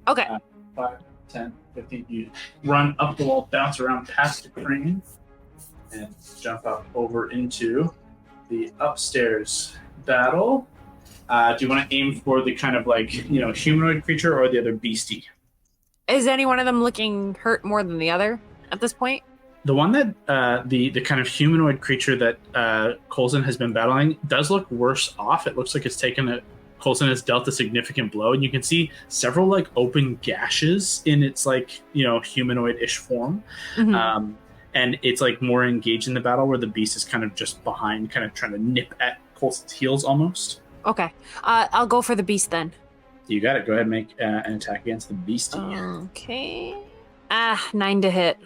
C: Okay.
A: 5, 10, 15. You run up the wall, bounce around past the crane, and jump up over into the upstairs battle. Do you want to aim for the kind of like, humanoid creature or the other beastie?
C: Is any one of them looking hurt more than the other at this point?
A: The one that the kind of humanoid creature that Coulson has been battling does look worse off. It looks like it's taken Coulson has dealt a significant blow, and you can see several like open gashes in its like humanoid-ish form.
C: Mm-hmm.
A: And it's like more engaged in the battle, where the beast is kind of just behind, kind of trying to nip at Coulson's heels almost.
C: Okay, I'll go for the beast then.
A: You got it. Go ahead and make an attack against the beastie.
C: Okay. 9 to hit.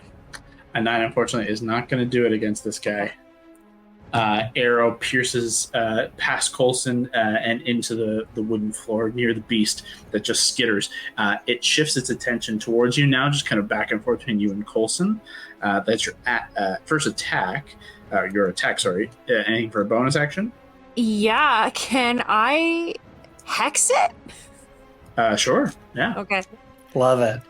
A: A 9, unfortunately, is not going to do it against this guy. Arrow pierces past Coulson and into the wooden floor near the beast that just skitters. It shifts its attention towards you now, just kind of back and forth between you and Coulson. That's your first attack. Your attack, sorry. Anything for a bonus action?
C: Yeah, can I hex it?
A: Sure. Yeah.
C: Okay.
B: Love it.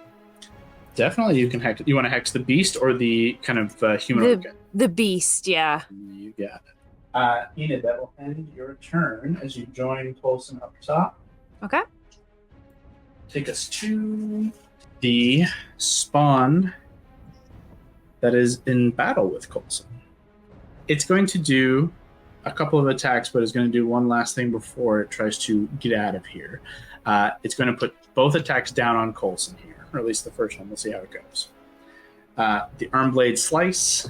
A: Definitely, you can hex. You want to hex the beast or the kind of humanoid guy?
C: The beast, yeah.
A: You got it. Enid, that will end your turn as you join Coulson up top.
C: Okay.
A: Take us to the spawn that is in battle with Coulson. It's going to do a couple of attacks, but it's going to do one last thing before it tries to get out of here. It's going to put both attacks down on Coulson here, or at least the first one. We'll see how it goes. The Arm Blade Slice.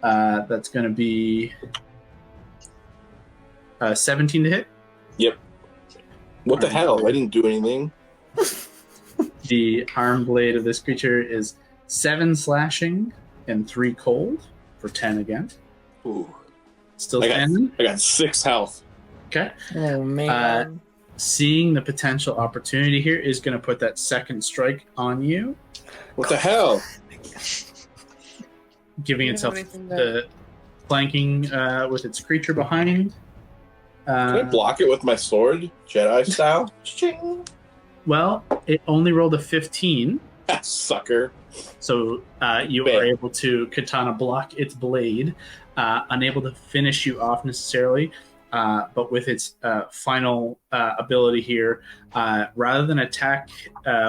A: That's going to be 17 to hit.
E: Yep. What the hell? I didn't do anything.
A: The Arm Blade of this creature is 7 slashing and 3 cold for 10 again.
E: Ooh.
A: Still standing?
E: I got 6 health.
A: Okay.
B: Oh, man.
A: Seeing the potential opportunity here is going to put that second strike on you.
E: What the hell?
A: Giving itself the flanking with its creature behind.
E: Can I block it with my sword? Jedi style? Ching.
A: Well, it only rolled a 15.
E: That sucker.
A: So you are able to katana block its blade. Unable to finish you off necessarily. But with its final ability here, rather than attack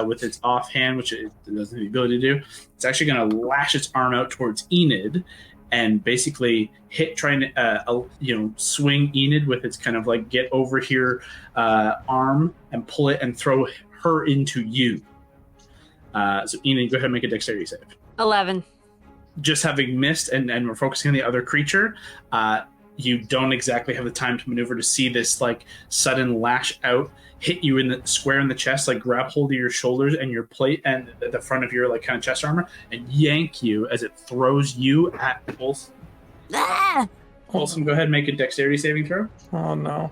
A: with its offhand, which it doesn't have the ability to do, it's actually going to lash its arm out towards Enid and basically trying to swing Enid with its kind of like get over here arm and pull it and throw her into you. So Enid, go ahead and make a dexterity save.
C: 11.
A: Just having missed and we're focusing on the other creature, you don't exactly have the time to maneuver to see this like sudden lash out hit you in the square in the chest, like grab hold of your shoulders and your plate and the front of your like kind of chest armor, and yank you as it throws you at Colson.
C: Ah!
A: Colson, go ahead and make a dexterity saving throw.
B: Oh no.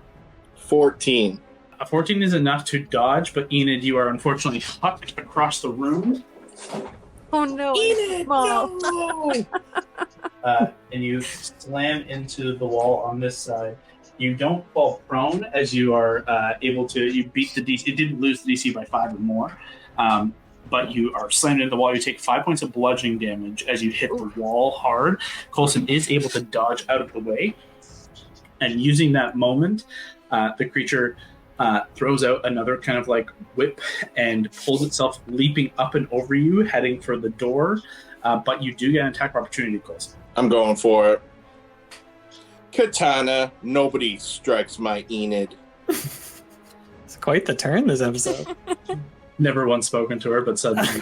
E: 14.
A: A 14 is enough to dodge, but Enid, you are unfortunately hucked across the room.
C: Oh no.
A: Enid,
C: Mom.
A: no! And you slam into the wall on this side. You don't fall prone as you are able to. You beat the DC. It didn't lose the DC by 5 or more, but you are slammed into the wall. You take 5 points of bludgeoning damage as you hit the wall hard. Coulson is able to dodge out of the way, and using that moment, the creature throws out another kind of like whip and pulls itself, leaping up and over you, heading for the door. But you do get an attack opportunity, Coulson.
E: I'm going for it. Katana, nobody strikes my Enid.
B: It's quite the turn this episode.
A: Never once spoken to her, but suddenly.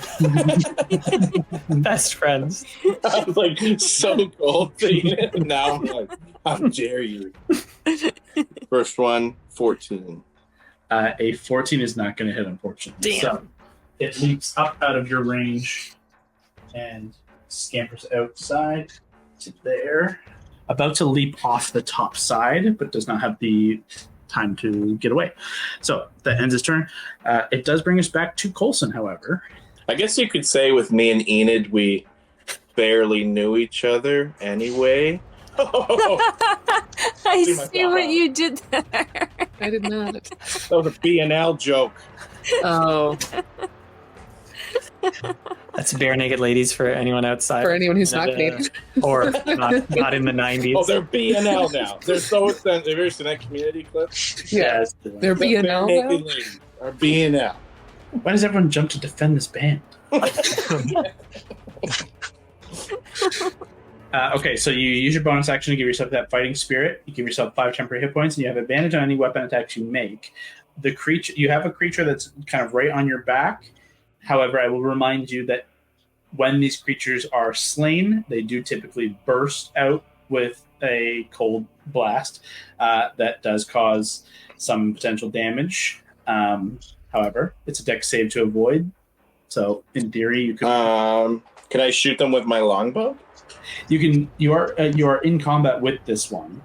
B: Best friends.
E: I was like so cold to Enid. Now I'm like, how dare you? First one, 14.
A: A 14 is not going to hit, unfortunately.
B: Damn.
A: So it leaps up out of your range and scampers outside to there. About to leap off the top side, but does not have the time to get away. So that ends his turn. It does bring us back to Coulson, however.
E: I guess you could say with me and Enid, we barely knew each other anyway.
C: I see what you did there.
D: I did not.
E: That was a B&L joke.
D: Oh,
B: That's bare naked ladies for anyone outside.
D: for anyone who's not
B: Canada,
D: Canadian.
B: or not in the 90s.
E: Oh, they're B&L now. They're so expensive. Have you ever seen that community clip?
D: Yes, they're B&L now.
E: Naked ladies are B&L.
A: Why does everyone jump to defend this band? Okay, so you use your bonus action to give yourself that fighting spirit. You give yourself 5 temporary hit points, and you have advantage on any weapon attacks you make. The creature, you have a creature that's kind of right on your back. However, I will remind you that when these creatures are slain, they do typically burst out with a cold blast that does cause some potential damage. However, it's a dex save to avoid. So, in theory, you could.
E: Can I shoot them with my longbow?
A: You can. You are in combat with this one,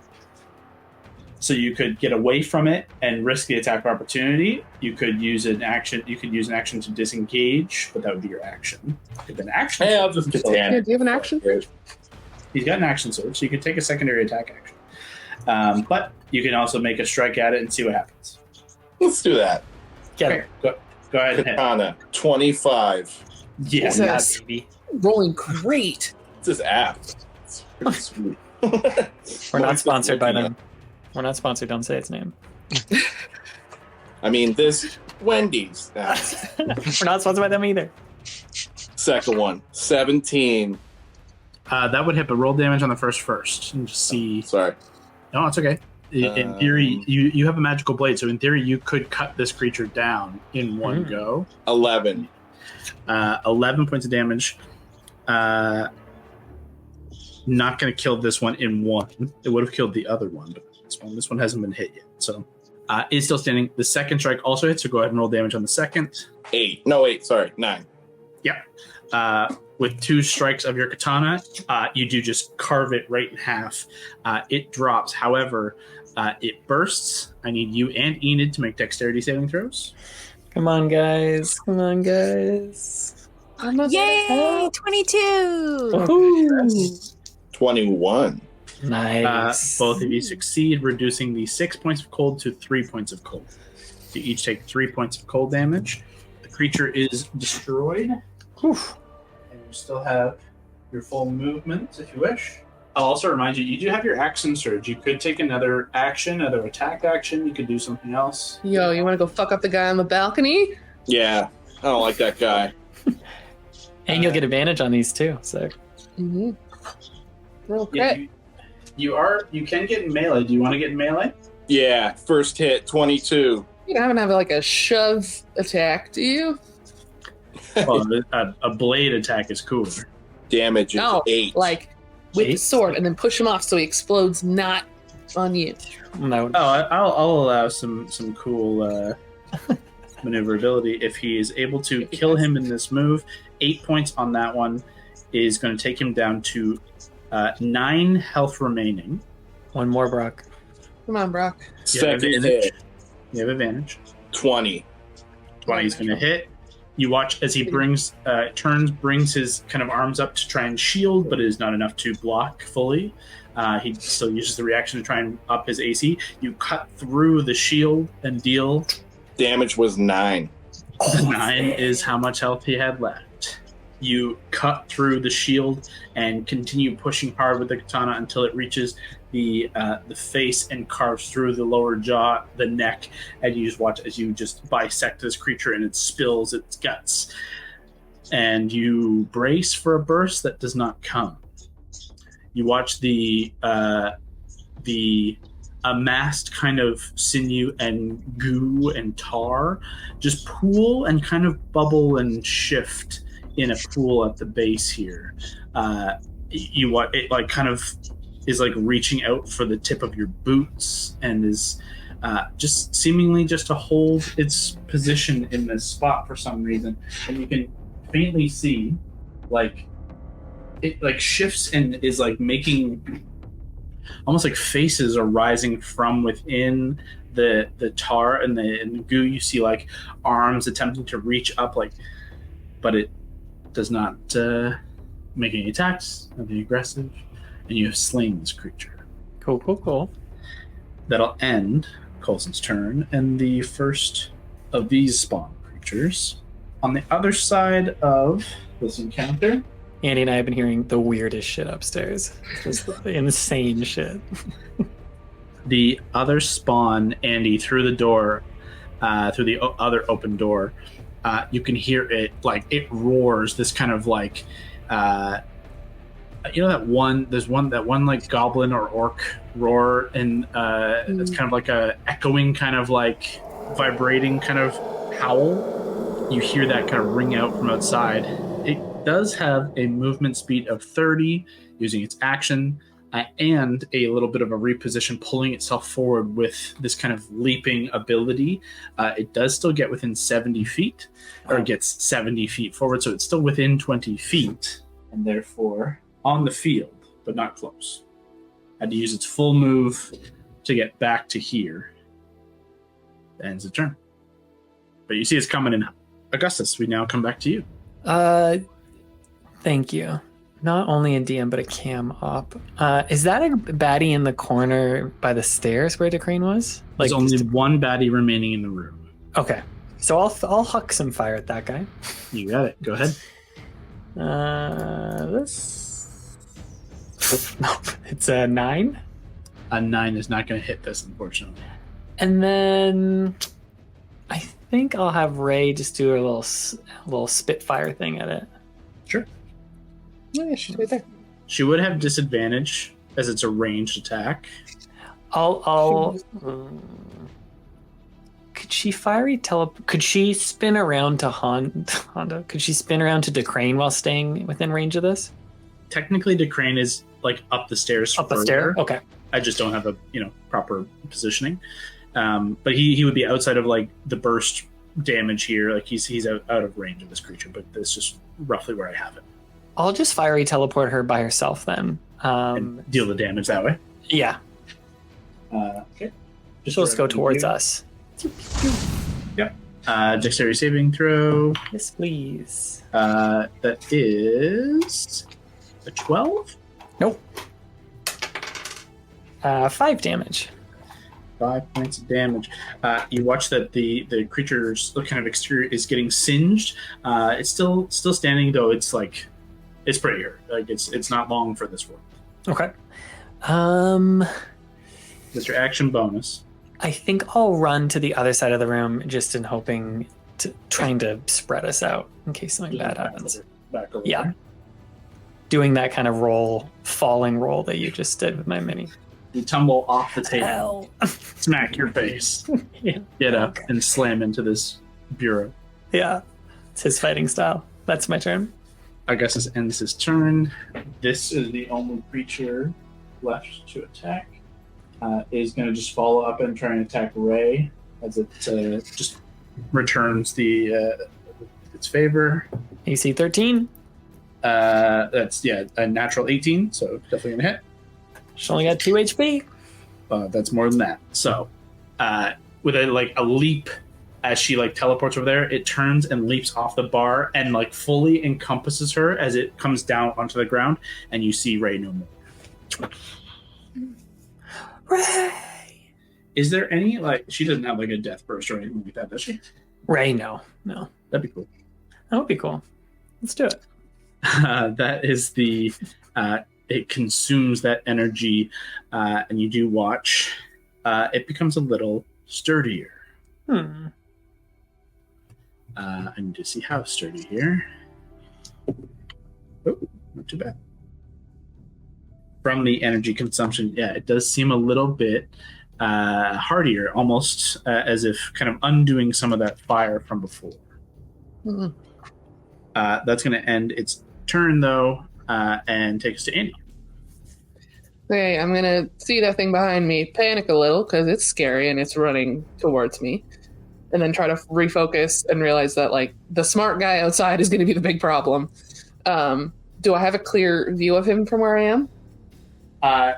A: so you could get away from it and risk the attack of opportunity. You could use an action. You could use an action to disengage, but that would be your action. If an action.
E: Hey, I'll just
A: so,
D: Yeah, do you have an action?
A: He's got an action surge, so you can take a secondary attack action. But you can also make a strike at it and see what happens.
E: Let's do that.
B: Get
A: Okay,
B: it.
A: go ahead and hit.
E: Katana, 25.
A: Yes.
D: Yes.
B: Baby.
D: Rolling great.
E: It's his app. It's pretty sweet.
B: We're not sponsored by them. We're not sponsored. Don't say its name.
E: I mean, this Wendy's.
B: We're not sponsored by them either.
E: Second one, 17.
A: That would hit, but roll damage on the first. And just see.
E: Sorry.
A: No, it's okay. In theory, you have a magical blade, so in theory, you could cut this creature down in one go.
E: 11.
A: 11 points of damage. Not going to kill this one in one. It would have killed the other one, but this one hasn't been hit yet. So is still standing. The second strike also hits, so go ahead and roll damage on the second.
E: 8. No, 8. Sorry, 9.
A: Yeah. With 2 strikes of your katana, you do just carve it right in half. It drops. However, it bursts. I need you and Enid to make dexterity saving throws.
B: Come on, guys. Come on, guys.
C: Yay! 22!
B: Woohoo!
E: 21.
B: Nice.
A: Both of you succeed, reducing the 6 points of cold to 3 points of cold. You each take 3 points of cold damage. The creature is destroyed.
B: Whew.
A: And you still have your full movement if you wish. I'll also remind you, you do have your action surge. You could take another action, another attack action. You could do something else.
D: Yo, you want to go fuck up the guy on the balcony?
E: Yeah, I don't like that guy.
B: And you'll get advantage on these too. So
D: Mm-hmm. Real
A: Yeah,
D: crit.
A: you can get in melee. Do you want to get in melee?
E: Yeah, first hit, 22.
D: You don't have like a shove attack, do you?
A: Well, a blade attack is cooler.
E: Damage is
D: No,
E: 8.
D: like with the
B: 8?
D: sword and then push him off so he explodes not on you.
B: No.
A: Oh, I'll allow some cool maneuverability if he is able to kill him in this move. 8 points on that one is going to take him down to 9 health remaining.
B: One more, Brock.
D: Come on, Brock.
E: Second
A: advantage.
E: hit,
A: You have advantage.
E: 20.
A: 20 is going to hit. You watch as he brings his kind of arms up to try and shield, but it is not enough to block fully. He still uses the reaction to try and up his AC. You cut through the shield and deal.
E: Damage was 9.
A: 9 is how much health he had left. You cut through the shield and continue pushing hard with the katana until it reaches the face and carves through the lower jaw, the neck, and you just watch as you just bisect this creature and it spills its guts. And you brace for a burst that does not come. You watch the amassed kind of sinew and goo and tar just pool and kind of bubble and shift in a pool at the base here. You what it like kind of is like reaching out for the tip of your boots and is just seemingly just to hold its position in this spot for some reason. And you can faintly see like it like shifts and is like making almost like faces are rising from within the tar and the goo. You see like arms attempting to reach up, like, but it does not make any attacks, nothing aggressive, and you have slain this creature.
B: Cool.
A: That'll end Coulson's turn and the first of these spawn creatures. On the other side of this encounter,
B: Andy and I have been hearing the weirdest shit upstairs. Just insane shit.
A: the other spawn, Andy, through the door, through the other open door, you can hear it, like, it roars, this kind of, like, you know that one like goblin or orc roar, and it's kind of like a echoing kind of like vibrating kind of howl. You hear that kind of ring out from outside. It does have a movement speed of 30 using its action, and a little bit of a reposition, pulling itself forward with this kind of leaping ability. It does still get within 70 feet, or gets 70 feet forward, so it's still within 20 feet, and therefore on the field, but not close. Had to use its full move to get back to here. That ends the turn. But you see it's coming in. Augustus, we now come back to you.
B: Thank you. Not only a DM, but a cam op. Is that a baddie in the corner by the stairs where Decrane was?
A: There's only one baddie remaining in the room.
B: Okay. So I'll huck some fire at that guy.
A: You got it. Go ahead.
B: This... Nope. It's a 9.
A: A 9 is not going to hit this, unfortunately.
B: And then I think I'll have Ray just do a little spitfire thing at it.
A: Sure.
D: Yeah, she's right there.
A: She would have disadvantage as it's a ranged attack.
B: Could she could she spin around to Honda? Could she spin around to Decrane while staying within range of this?
A: Technically, Decrane is like up the stairs.
B: Up the stair? Okay.
A: I just don't have a proper positioning. But he would be outside of like the burst damage here. Like he's out of range of this creature, but that's just roughly where I have it.
B: I'll just fiery teleport her by herself then.
A: And deal the damage that way.
B: Yeah.
A: Okay.
B: Just let's go towards us.
A: Yep. Dexterity saving throw.
B: Yes, please.
A: That is a 12.
B: Nope. 5 damage.
A: 5 points of damage. You watch that the creature's kind of exterior is getting singed. It's still standing, though. It's like it's pretty hurt. Like it's not long for this world.
B: Okay.
A: That's your action bonus.
B: I think I'll run to the other side of the room just in hoping trying to spread us out in case something bad happens.
A: Back over
B: Yeah.
A: there.
B: Doing that kind of falling roll that you just did with my mini.
A: You tumble off the table.
B: Ow.
A: Smack your face.
B: Yeah.
A: Get up and slam into this bureau.
B: Yeah. It's his fighting style. That's my turn.
A: Augustus ends his turn. This is the only creature left to attack. is going to just follow up and try and attack Ray as it just returns its favor.
B: AC 13.
A: That's a natural 18, so definitely gonna hit.
B: She only got 2 HP.
A: That's more than that. So, with a leap, as she teleports over there, it turns and leaps off the bar and fully encompasses her as it comes down onto the ground, and you see Ray no more.
B: Ray!
A: Is there any she doesn't have a death burst or anything like that, does she?
B: Ray, no.
A: That'd be cool.
B: That would be cool. Let's do it.
A: That is the it consumes that energy, and you do watch it becomes a little sturdier. I need to see how sturdy here. Oh, not too bad. From the energy consumption, it does seem a little bit hardier, almost as if kind of undoing some of that fire from before. That's going to end its turn, though, and take us to Andy.
D: Okay, I'm going to see that thing behind me, panic a little because it's scary and it's running towards me, and then try to refocus and realize that the smart guy outside is going to be the big problem. Do I have a clear view of him from where I am?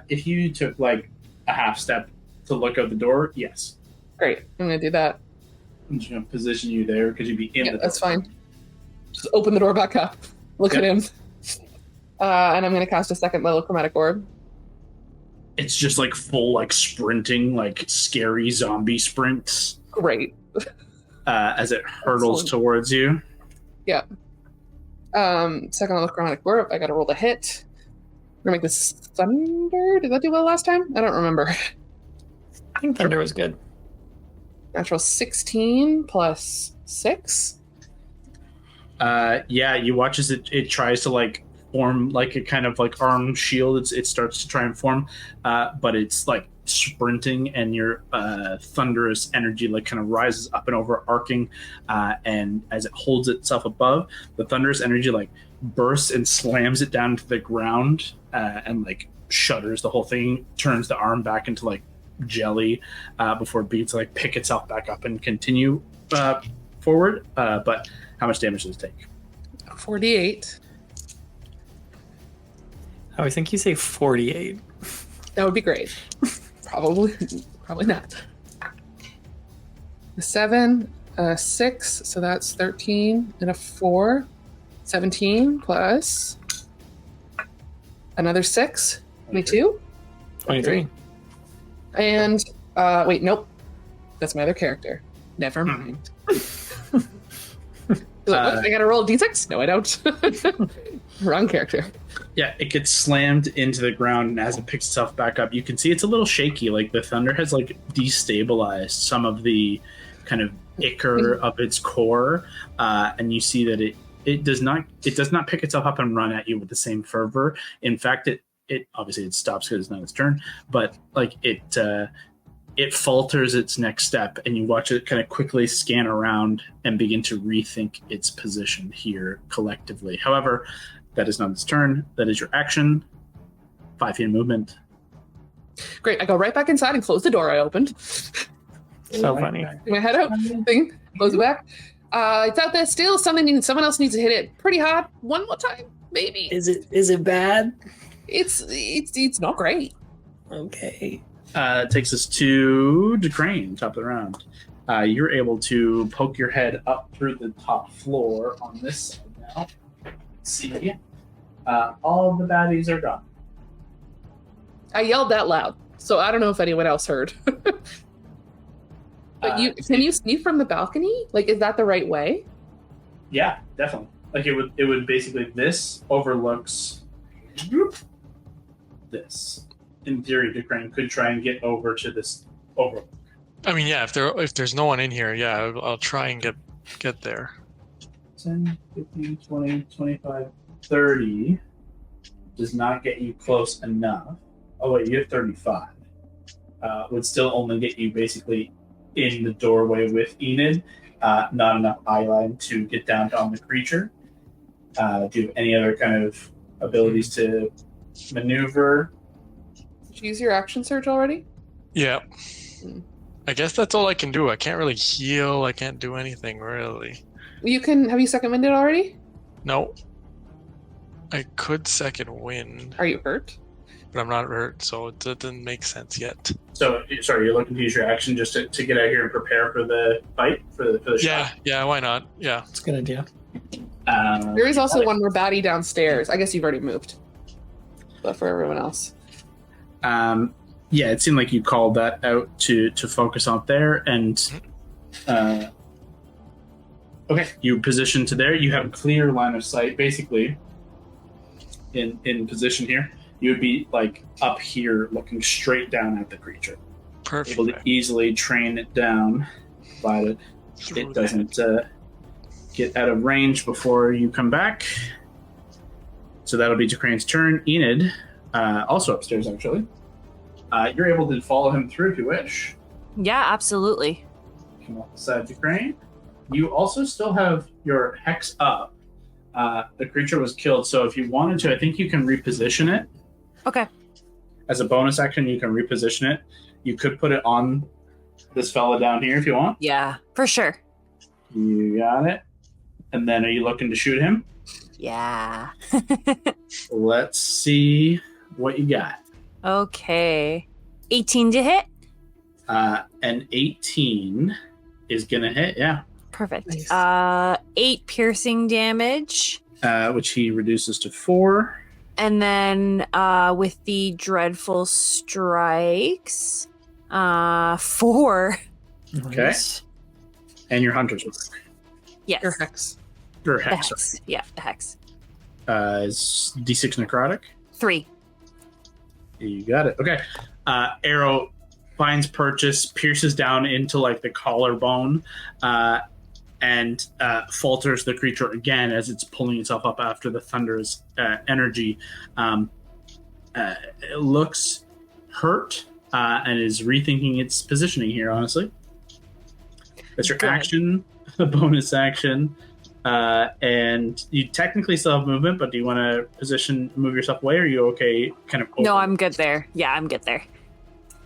A: If you took a half step to look out the door, yes.
D: Great, I'm going to do that.
A: I'm just going to position you there because you'd be in the door.
D: That's fine. Just open the door back up. Look at him. And I'm going to cast a second level chromatic orb.
A: It's just full sprinting, scary zombie sprints.
D: Great.
A: As it hurtles towards you.
D: Yeah. Second level chromatic orb. I got to roll the hit. We're going to make this thunder. Did that do well last time? I don't remember.
B: I think thunder was good.
D: Natural 16 plus 6.
A: You watch as it tries to form a kind of arm shield. It starts to try and form, but it's sprinting, and your thunderous energy kind of rises up and overarching, and as it holds itself above, the thunderous energy bursts and slams it down to the ground, and shudders the whole thing, turns the arm back into jelly, before it begins to pick itself back up and continue forward. But how much damage does it take?
D: 48.
B: I would think you say 48.
D: That would be great. Probably not. 7, 6, so that's 13, and a 4, 17 plus another 6, 22,
B: 23.
D: And wait, nope, that's my other character. Never mind. I gotta roll a d6? No, I don't. Wrong character.
A: Yeah, it gets slammed into the ground, and as it picks itself back up, you can see it's a little shaky. The thunder has destabilized some of the kind of ichor of its core, and you see that it does not pick itself up and run at you with the same fervor. In fact, it obviously it stops because it's not its turn, but it falters its next step, and you watch it kind of quickly scan around and begin to rethink its position here collectively. However, that is not its turn. That is your action. 5 feet of movement.
D: Great. I go right back inside and close the door I opened.
B: So funny.
D: My head out, thing, close it back. It's out there still. Someone else needs to hit it pretty hard. One more time, maybe.
B: Is it bad?
D: It's not great.
B: Okay.
A: It takes us to Crane, top of the round. You're able to poke your head up through the top floor on this side now. See, all of the baddies are gone.
D: I yelled that loud, so I don't know if anyone else heard. But can you see from the balcony? Is that the right way?
A: Yeah, definitely. It would basically, this overlooks this. In theory, Crane could try and get over to this overlook.
F: I mean, yeah, if there's no one in here, yeah, I'll try and get there.
A: 10, 15, 20, 25, 30 does not get you close enough. Oh wait, you have 35. Would still only get you basically in the doorway with Enid. Not enough eyeline to get down on the creature. Do you have any other kind of abilities to maneuver?
D: Did you use your action surge already?
F: Yeah.
D: Hmm.
F: I guess that's all I can do. I can't really heal. I can't do anything really.
D: Have you second winded already?
F: No. I could second wind,
D: Are you hurt?
F: but I'm not hurt, so it doesn't make sense yet.
A: So, sorry, you're looking to use your action just to get out here and prepare for the fight, for the shot?
F: Yeah, why not? Yeah.
B: It's a good idea.
D: There is also one more baddie downstairs. I guess you've already moved. But for everyone else.
A: Yeah, it seemed like you called that out to focus on there, and okay, you position to there. You have a clear line of sight, basically. In position here, you would be like up here, looking straight down at the creature,
F: Perfect.
A: able to easily train it down, provided it doesn't get out of range before you come back. So that'll be Crane's turn. Enid, also upstairs, actually. You're able to follow him through if you wish.
C: Yeah, absolutely.
A: Come off the side of Crane. You also still have your hex up. The creature was killed, so if you wanted to, I think you can reposition it.
C: Okay.
A: As a bonus action, you can reposition it. You could put it on this fella down here if you want.
C: Yeah, for sure.
A: You got it. And then are you looking to shoot him?
C: Yeah.
A: Let's see what you got.
C: Okay. 18 to hit.
A: An 18 is going to hit, yeah.
C: Perfect.
D: Nice.
C: 8 piercing damage.
A: Which he reduces to 4.
C: And then with the dreadful strikes, 4.
A: Okay.
B: Nice.
A: And your hunter's mark.
C: Yes.
D: Your hex.
A: Your
C: The
A: hex.
C: hex. Yeah, the hex.
A: Is D6 necrotic.
C: 3.
A: You got it. Okay. Arrow finds purchase, pierces down into like the collarbone, and falters the creature again as it's pulling itself up after the thunder's energy. It looks hurt and is rethinking its positioning here, honestly. That's your
C: Good.
A: action, the bonus action. And you technically still have movement, but do you want to move yourself away, or are you okay kind of over?
C: No, I'm good there. Yeah, I'm good there.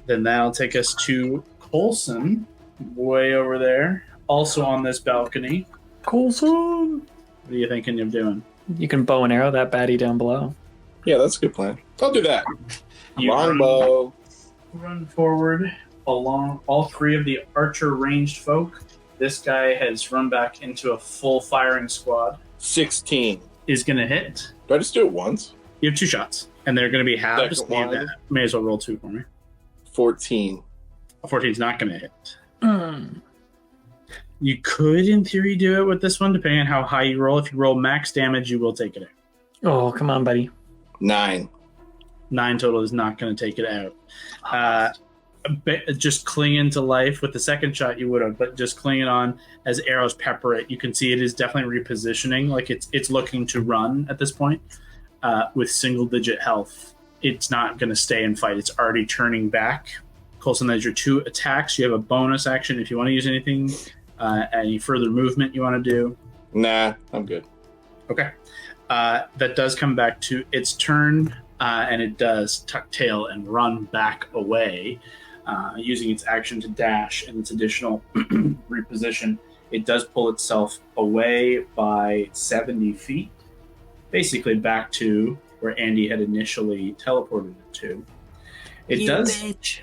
A: Then that'll take us to Coulson, way over there, also on this balcony.
B: Coulson!
A: What are you thinking of doing?
B: You can bow and arrow that baddie down below.
E: Yeah, that's a good plan. I'll do that.
A: You
E: Longbow.
A: run forward along all 3 of the archer ranged folk. This guy has run back into a full firing squad.
E: 16.
A: Is going to hit.
E: Do I just do it once?
A: You have 2 shots, and they're going to be halved.
E: Second one.
A: May as well roll 2 for me.
E: 14.
A: 14 is not going to hit. You could, in theory, do it with this one, depending on how high you roll. If you roll max damage, you will take it out.
B: Oh, come on, buddy.
E: 9.
A: 9 total is not going to take it out. Just clinging to life. With the second shot, you would have, but just clinging on as arrows pepper it. You can see it is definitely repositioning. Like it's looking to run at this point with single-digit health. It's not going to stay and fight. It's already turning back. Coulson, that's your 2 attacks. You have a bonus action if you want to use anything. Any further movement you want to do?
E: Nah, I'm good.
A: Okay. That does come back to its turn, and it does tuck tail and run back away, using its action to dash and its additional reposition. It does pull itself away by 70 feet, basically back to where Andy had initially teleported it to. It does
B: Bitch.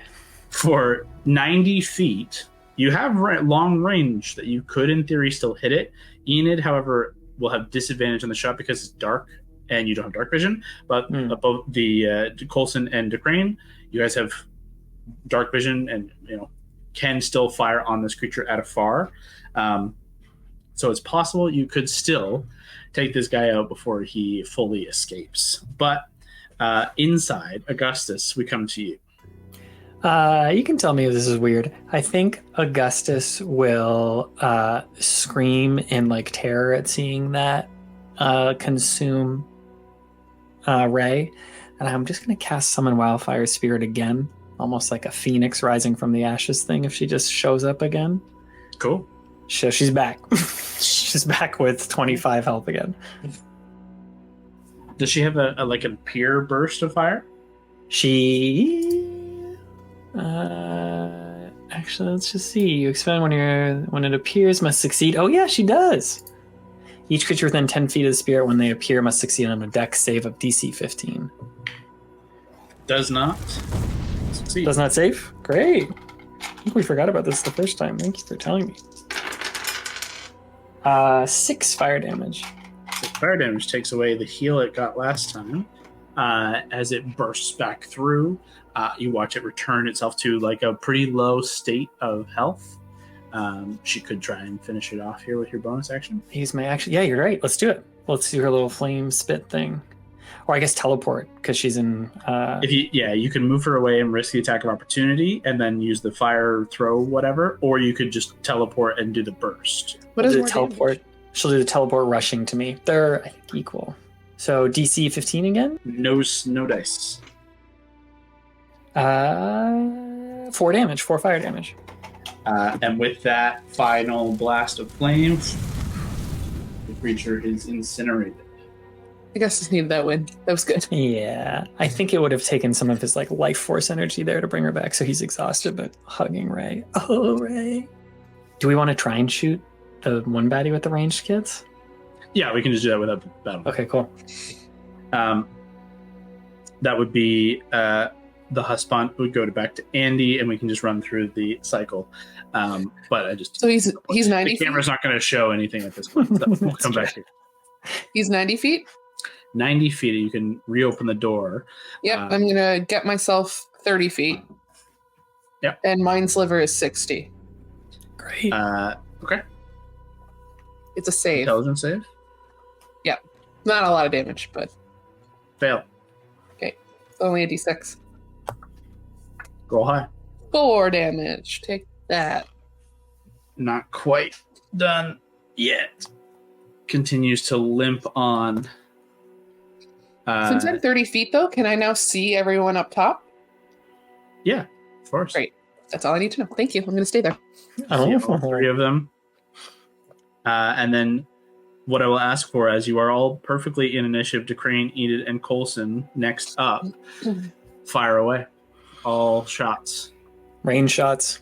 A: for 90 feet. You have long range that you could, in theory, still hit it. Enid, however, will have disadvantage on the shot because it's dark and you don't have dark vision. But both the Coulson and DeCrane, you guys have dark vision and can still fire on this creature at afar. So it's possible you could still take this guy out before he fully escapes. But inside, Augustus, we come to you.
B: You can tell me if this is weird. I think Augustus will scream in like terror at seeing that consume Ray, and I'm just gonna cast Summon Wildfire Spirit again, almost like a phoenix rising from the ashes thing. If she just shows up again,
A: Cool.
B: so she's back. She's back with 25 health again.
A: Does she have a pure burst of fire?
B: She Actually, let's just see. You expend when it appears must succeed. Oh yeah, she does. Each creature within 10 feet of the spirit when they appear must succeed on a dex save of DC 15.
A: Does not succeed.
B: Does not save? Great. I think we forgot about this the first time. Thank you for telling me. 6 fire damage.
A: 6 fire damage takes away the heal it got last time. As it bursts back through, you watch it return itself to like a pretty low state of health. She could try and finish it off here with your bonus action.
B: Use my action. Yeah, you're right. Let's do it. Let's do her little flame spit thing. Or I guess teleport, because she's in...
A: you can move her away and risk the attack of opportunity, and then use the fire throw, whatever, or you could just teleport and do the burst.
D: What is
B: the
D: more
B: teleport?
D: damage?
B: She'll do the teleport rushing to me. They're, I think, equal. So DC 15 again?
A: No dice.
B: 4 damage, 4 fire damage.
A: And with that final blast of flames, the creature is incinerated.
D: I guess just needed that win. That was good.
B: Yeah, I think it would have taken some of his like life force energy there to bring her back, so he's exhausted, but hugging Ray. Oh, Ray. Do we want to try and shoot the one baddie with the ranged kids?
A: Yeah, we can just do that without the battle.
B: Okay, cool.
A: That would be the Huspont would go back to Andy, and we can just run through the cycle. But I just
D: So he's 90
A: the
D: feet?
A: camera's not going to show anything at this point. So we'll come back here.
D: He's 90 feet?
A: 90 feet, you can reopen the door.
D: Yep, I'm going to get myself 30 feet.
A: Yep.
D: And Mind Sliver is 60.
B: Great.
A: Okay.
D: It's a save.
A: Intelligence save.
D: Not a lot of damage, but
A: Fail.
D: only a d6.
A: Roll high.
D: 4 damage. Take that.
A: Not quite done yet. Continues to limp on.
D: Since I'm 30 feet, though, can I now see everyone up top?
A: Yeah, of course.
D: Great. That's all I need to know. Thank you. I'm going to stay there.
A: See all 3 of them. And then what I will ask for, as you are all perfectly in initiative to Crane, Enid, and Coulson, next up, fire away. All shots.
B: Range shots.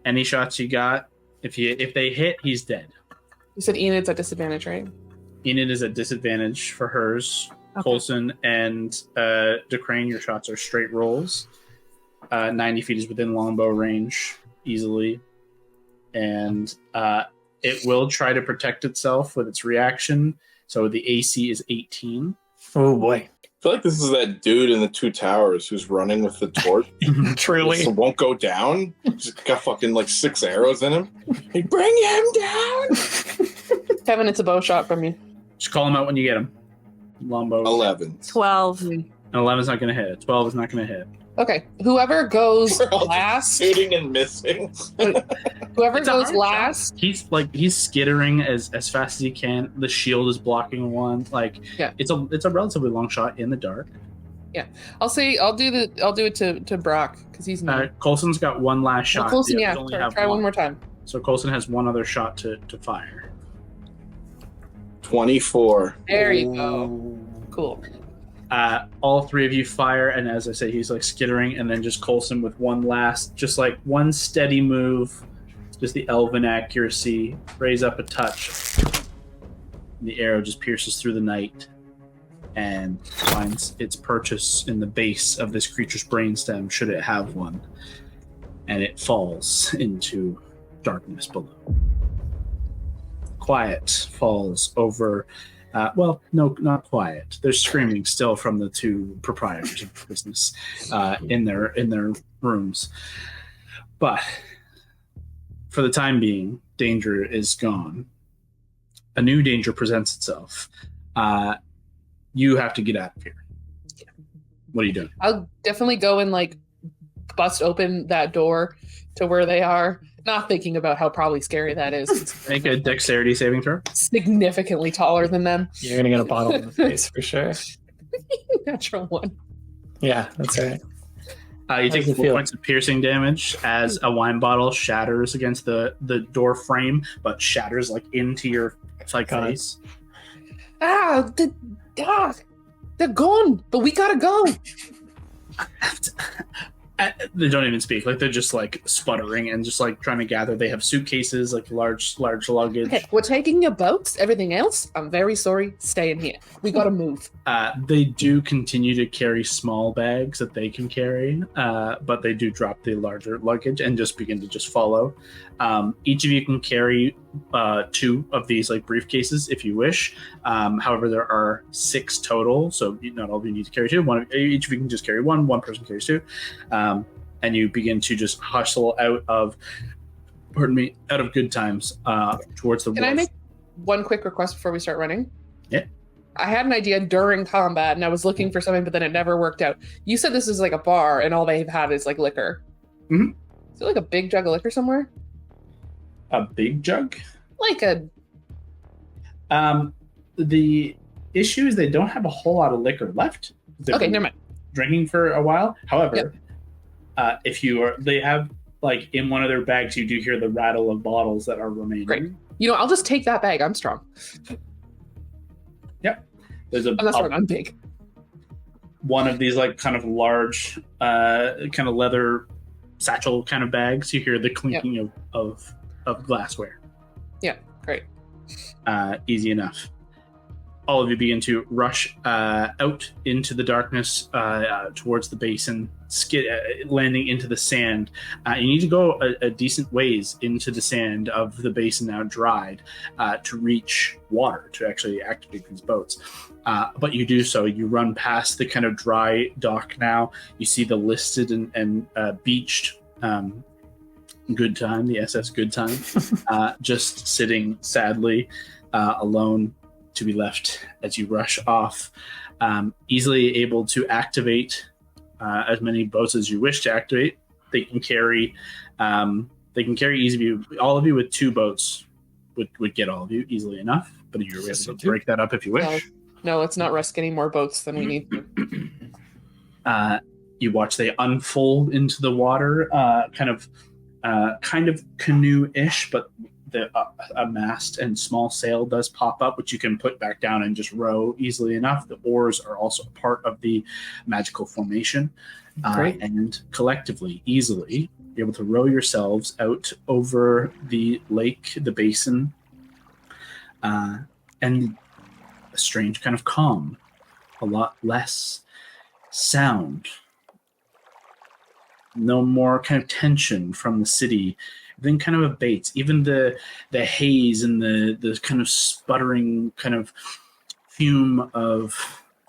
A: Any shots you got. If they hit, he's dead.
D: You said Enid's at disadvantage, right?
A: Enid is at disadvantage for hers.
C: Okay.
A: Coulson and DeCrane, your shots are straight rolls. 90 feet is within longbow range easily. And it will try to protect itself with its reaction. So the AC is 18.
B: Oh boy.
E: I feel like this is that dude in the 2 towers who's running with the torch.
B: Truly.
E: Just won't go down. Just got fucking like 6 arrows in him. Like, bring him down.
D: Kevin, it's a bow shot from you.
A: Just call him out when you get him. Longbow.
E: 11.
C: 12.
A: An 11 is not going to hit. 12 is not going to hit.
D: Okay. Whoever goes
E: We're all
D: last,
E: shooting and missing.
D: whoever
A: It's a
D: goes
A: hard
D: last,
A: He's skittering as fast as he can. The shield is blocking one. Like,
D: Yeah.
A: it's a relatively long shot in the dark.
D: I'll do it to Brock because he's not.
A: Coulson's got one last shot.
D: Coulson,
A: The
D: yeah.
A: others only have
D: Try one more time.
A: So Coulson has one other shot to fire.
E: 24.
D: There you go. Cool.
A: All 3 of you fire, and as I say, he's like skittering, and then just Coulson with one last, just like one steady move, just the elven accuracy, raise up a touch. And the arrow just pierces through the night and finds its purchase in the base of this creature's brainstem, should it have one, and it falls into darkness below. Quiet falls over. Well, no, not quiet. There's screaming still from the 2 proprietors of the business in their rooms, but for the time being, danger is gone. A new danger presents itself. You have to get out of here. What are you doing?
D: I'll definitely go and like bust open that door to where they are. Not thinking about how probably scary that is. It's
A: Make a dexterity saving throw.
D: significantly taller than them.
B: You're gonna get a bottle in the face for sure.
D: Natural 1.
B: Yeah, that's right.
A: You take
B: does it
A: 4
B: feel?
A: points of piercing damage as a wine bottle shatters against the door frame, but shatters like into your
B: God.
A: face.
D: They're gone, but we gotta go.
A: They don't even speak. Like they're just like sputtering and just like trying to gather. They have suitcases, like large luggage.
D: Okay, we're taking your boats. Everything else, I'm very sorry. Stay in here. We gotta move.
A: They do continue to carry small bags that they can carry, but they do drop the larger luggage and just begin to just follow. Each of you can carry 2 of these like briefcases if you wish. However, there are 6 total, so not all of you need to carry 2. Each of you can just carry 1. One person carries 2. And you begin to just hustle out of Goodtime's towards the wharf.
D: Can I make one quick request before we start running?
A: Yeah.
D: I had an idea during combat, and I was looking for something, but then it never worked out. You said this is like a bar, and all they've had is like liquor.
A: Mm-hmm.
D: Is there like a big jug of liquor somewhere?
A: A big jug?
D: Like a...
A: The issue is they don't have a whole lot of liquor left.
D: Okay, never mind.
A: Drinking for a while. However, they have like in one of their bags, you do hear the rattle of bottles that are remaining.
D: Great. You know, I'll just take that bag. I'm strong.
A: Yep. There's
D: I'm big.
A: One of these like kind of large, kind of leather satchel kind of bags. You hear the clinking of glassware.
D: Yeah, great.
A: Easy enough. All of you begin to rush out into the darkness towards the basin, landing into the sand. You need to go a decent ways into the sand of the basin now dried to reach water to actually activate these boats. But you do so. You run past the kind of dry dock now. You see the listed and beached Goodtime, the SS Goodtime, just sitting sadly alone to be left as you rush off, easily able to activate as many boats as you wish to activate. They can carry all of you with 2 boats would get all of you easily enough, but you're able to break that up if you wish.
D: No, let's not risk any more boats than we need to.
A: You watch they unfold into the water, kind of canoe-ish, but a mast and small sail does pop up, which you can put back down and just row easily enough. The oars are also a part of the magical formation. And collectively, easily, you're able to row yourselves out over the lake, the basin, and a strange kind of calm, a lot less sound, no more kind of tension from the city. Then kind of abates. Even the haze and the kind of sputtering kind of fume of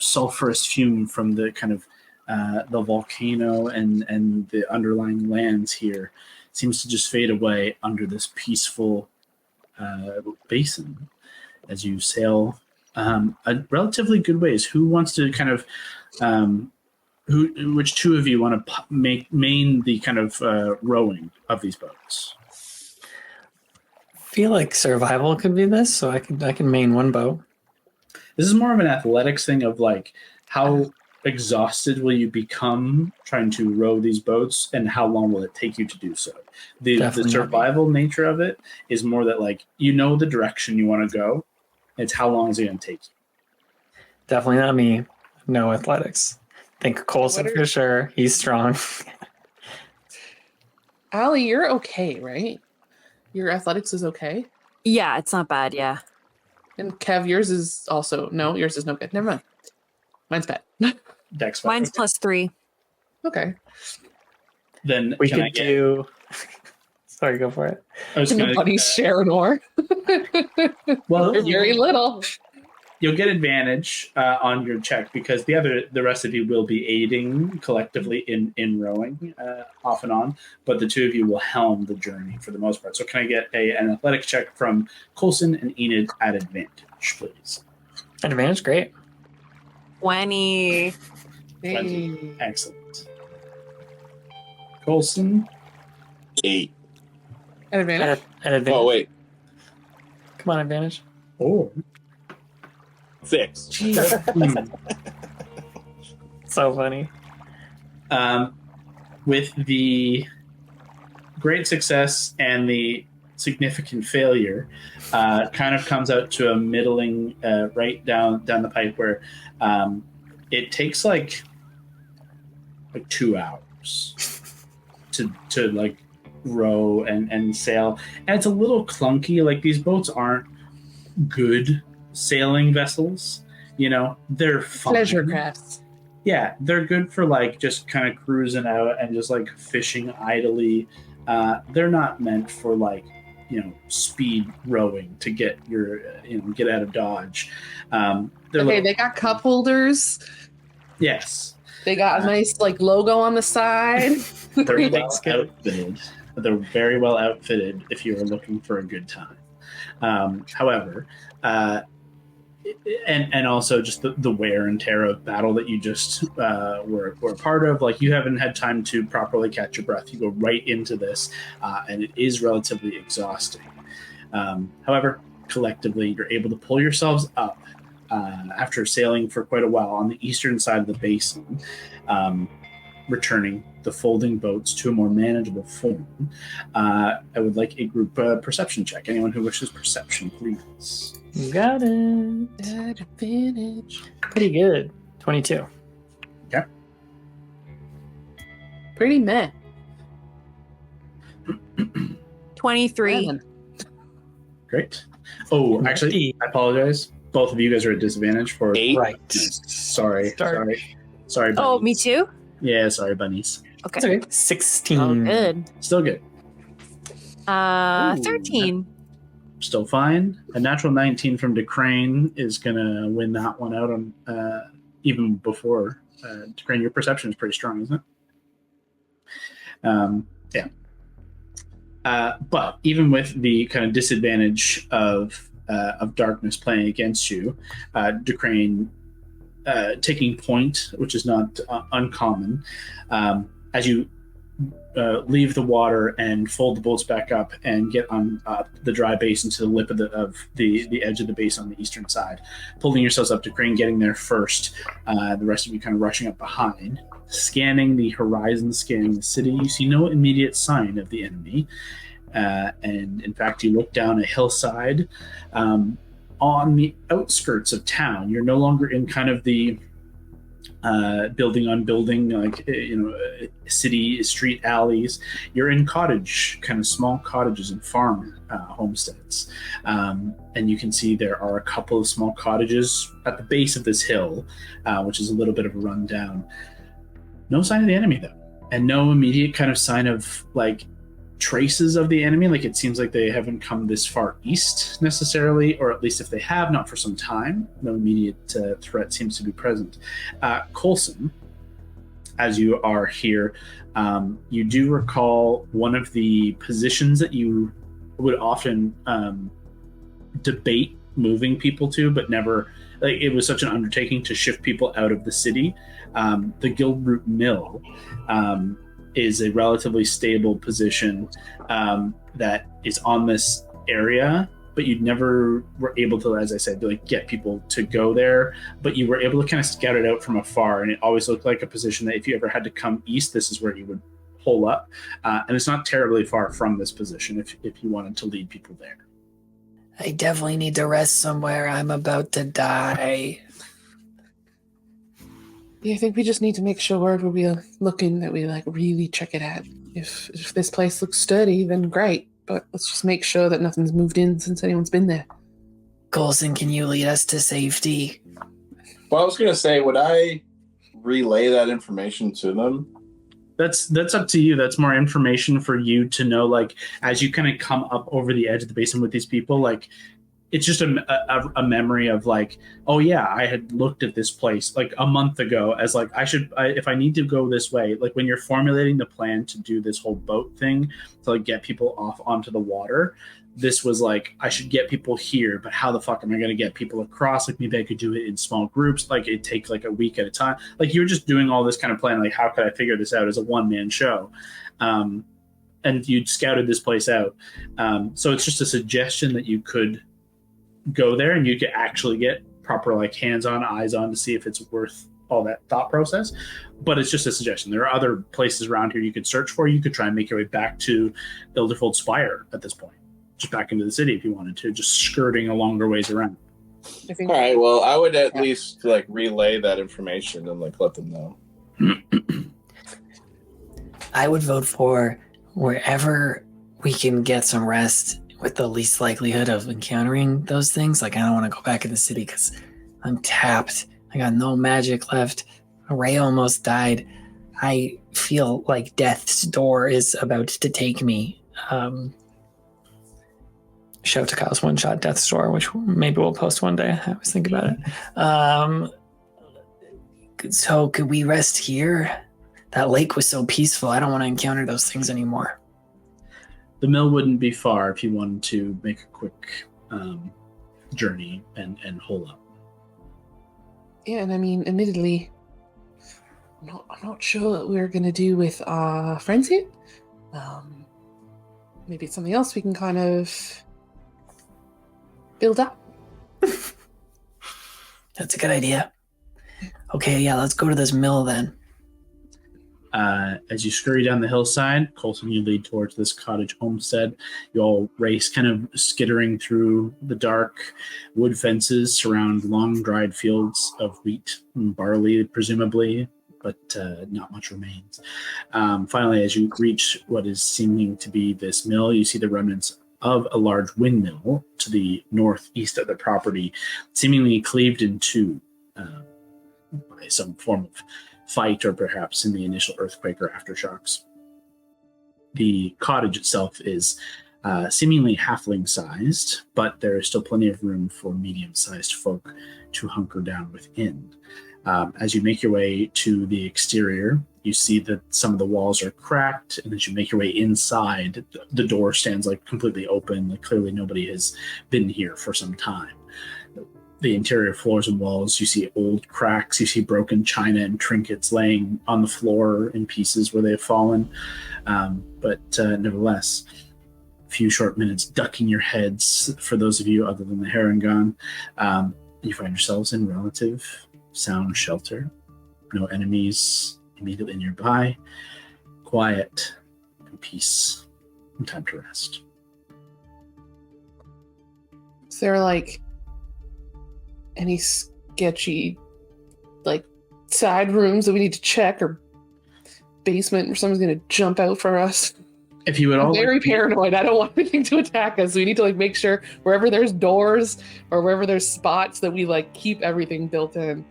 A: sulfurous fume from the kind of the volcano and the underlying lands here seems to just fade away under this peaceful basin as you sail a relatively good ways. Who wants to kind of which 2 of you want to main the kind of rowing of these boats?
B: I feel like survival could be this, so I can main one boat.
A: This is more of an athletics thing of like how exhausted will you become trying to row these boats, and how long will it take you to do so? The survival nature of it is more that like you know the direction you want to go. It's how long is it going to take you?
B: Definitely not me. No athletics. Think Coulson for sure. He's strong.
D: Allie, you're okay, right? Your athletics is okay?
C: Yeah, it's not bad, yeah.
D: And Kev, yours is also... No, yours is no good. Never mind. Mine's bad.
A: Dex.
C: Mine's +3.
D: Okay.
A: Then
B: we could do... Sorry, go for it.
D: Can the bunnies share an oar?
A: Well,
D: you're very little.
A: You'll get advantage on your check because the rest of you will be aiding collectively in rowing off and on, but the 2 of you will helm the journey for the most part. So can I get an athletics check from Coulson and Enid at advantage, please?
B: At advantage, great.
C: 20.
A: 20. Excellent. Coulson?
E: 8.
D: At advantage?
B: At advantage.
E: Oh, wait.
B: Come on, advantage.
A: Oh.
E: 6.
B: So funny.
A: With the great success and the significant failure, kind of comes out to a middling right down the pipe where it takes like 2 hours
G: to like row and sail, and it's a little clunky. Like these boats aren't good sailing vessels. You know, they're fine.
D: Pleasure crafts.
G: Yeah, they're good for like just kind of cruising out and just like fishing idly. They're not meant for like, you know, speed rowing to get your, you know, get out of Dodge.
D: They got cup holders.
G: Yes.
D: They got a nice like logo on the side.
G: They're well outfitted. They're very well outfitted if you are looking for a good time. However, and also just the wear and tear of battle that you just were a part of. Like you haven't had time to properly catch your breath. You go right into this, and it is relatively exhausting. However, collectively, you're able to pull yourselves up after sailing for quite a while on the eastern side of the basin, returning the folding boats to a more manageable form. I would like a group perception check. Anyone who wishes perception, please.
B: You got it.
D: At advantage.
B: Pretty good. 22.
G: Okay.
D: Pretty meh.
C: 23.
D: Man.
G: Great. Oh, actually, I apologize. Both of you guys are at disadvantage for
E: 8.
B: Right.
G: Sorry.
B: Start.
G: Sorry.
C: Oh,
G: bunnies.
C: me too?
G: Yeah, sorry, bunnies.
C: Okay.
B: That's okay. 16.
C: Oh, good.
G: Still good. Ooh.
C: 13.
G: Still fine. A natural 19 from DeCrane is going to win that one out on even before. DeCrane, your perception is pretty strong, isn't it? Yeah. But even with the kind of disadvantage of darkness playing against you, DeCrane taking point, which is not uncommon, as you leave the water and fold the boats back up and get on the dry basin to the lip of the edge of the base on the eastern side, pulling yourselves up to crane, getting there first. The rest of you kind of rushing up behind, scanning the horizon, scanning the city. You see no immediate sign of the enemy, and in fact, you look down a hillside on the outskirts of town. You're no longer in kind of the building on building, like, city street alleys. You're in cottage, kind of small cottages and farm homesteads, and you can see there are a couple of small cottages at the base of this hill, which is a little bit of a rundown. No sign of the enemy though, and no immediate kind of sign of like traces of the enemy. Like it seems like they haven't come this far east necessarily, or at least if they have, not for some time. No immediate threat seems to be present. Coulson, as you are here, you do recall one of the positions that you would often debate moving people to, but never, like, it was such an undertaking to shift people out of the city. The Guildroot Mill is a relatively stable position that is on this area, but you never were able to, as I said, like get people to go there, but you were able to kind of scout it out from afar, and it always looked like a position that if you ever had to come east, this is where you would hole up, and it's not terribly far from this position if you wanted to lead people there.
B: I definitely need to rest somewhere. I'm about to die.
D: Yeah, I think we just need to make sure wherever we are looking that we like really check it out. If this place looks sturdy, then great. But let's just make sure that nothing's moved in since anyone's been there.
B: Coulson, can you lead us to safety?
E: Well, I was going to say, would I relay that information to them?
G: That's up to you. That's more information for you to know, like, as you kind of come up over the edge of the basin with these people, like, it's just a memory of like, oh yeah, I had looked at this place like a month ago as like, if I need to go this way, like when you're formulating the plan to do this whole boat thing to like get people off onto the water, this was like, I should get people here, but how the fuck am I going to get people across? Like maybe I could do it in small groups. Like it'd take like a week at a time. Like you're just doing all this kind of plan. Like how could I figure this out as a one-man show? And you'd scouted this place out. So it's just a suggestion that you could go there and you could actually get proper like hands-on, eyes on to see if it's worth all that thought process. But it's just a suggestion. There are other places around here you could search for. You could try and make your way back to Ilderfold Spire at this point, just back into the city if you wanted to, just skirting a longer ways around.
E: All right, well, I would at least like relay that information and like let them know.
B: I would vote for wherever we can get some rest with the least likelihood of encountering those things. Like, I don't want to go back in the city because I'm tapped. I got no magic left. Ray almost died. I feel like death's door is about to take me. Shout to Kyle's one-shot Death's Door, which maybe we'll post one day. I always think about it. So could we rest here? That lake was so peaceful. I don't want to encounter those things anymore.
G: The mill wouldn't be far if you wanted to make a quick journey and hole up.
D: Yeah, and I mean, admittedly, I'm not sure what we're gonna do with our friends here. Maybe it's something else we can kind of build up.
B: That's a good idea. Okay, yeah, let's go to this mill then.
G: As you scurry down the hillside, Colson, you lead towards this cottage homestead. You all race kind of skittering through the dark. Wood fences surround long dried fields of wheat and barley, presumably, but not much remains. Finally, as you reach what is seeming to be this mill, you see the remnants of a large windmill to the northeast of the property, seemingly cleaved in two by some form of fight or perhaps in the initial earthquake or aftershocks. The cottage itself is seemingly halfling-sized, but there is still plenty of room for medium-sized folk to hunker down within. As you make your way to the exterior, you see that some of the walls are cracked, and as you make your way inside, the door stands like completely open. Like clearly nobody has been here for some time. The interior floors and walls, you see old cracks, you see broken china and trinkets laying on the floor in pieces where they have fallen. But nevertheless, a few short minutes ducking your heads, for those of you other than the Harangon, you find yourselves in relative sound shelter. No enemies immediately nearby. Quiet and peace and time to rest.
D: Is there like any sketchy like side rooms that we need to check, or basement where someone's gonna jump out for us?
G: If you would all
D: I'm very paranoid. I don't want anything to attack us. We need to like make sure wherever there's doors or wherever there's spots that we like keep everything built in.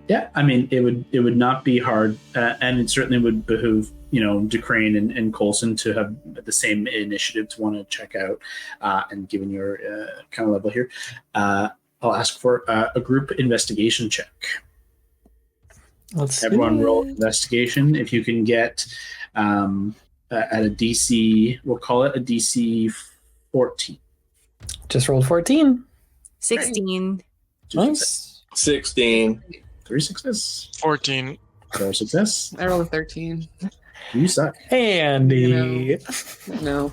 G: Yeah, I mean, it would not be hard, and it certainly would behoove, Ducrane and Colson to have the same initiative to want to check out, and given your kind of level here, I'll ask for a group investigation check. Everyone roll investigation. If you can get at a DC, we'll call it a DC 14.
B: Just rolled 14.
C: 16.
B: Nice.
E: 16.
G: 3 success.
F: 14.
G: 4 success.
D: I rolled a 13.
G: You suck.
B: Hey, Andy.
D: No.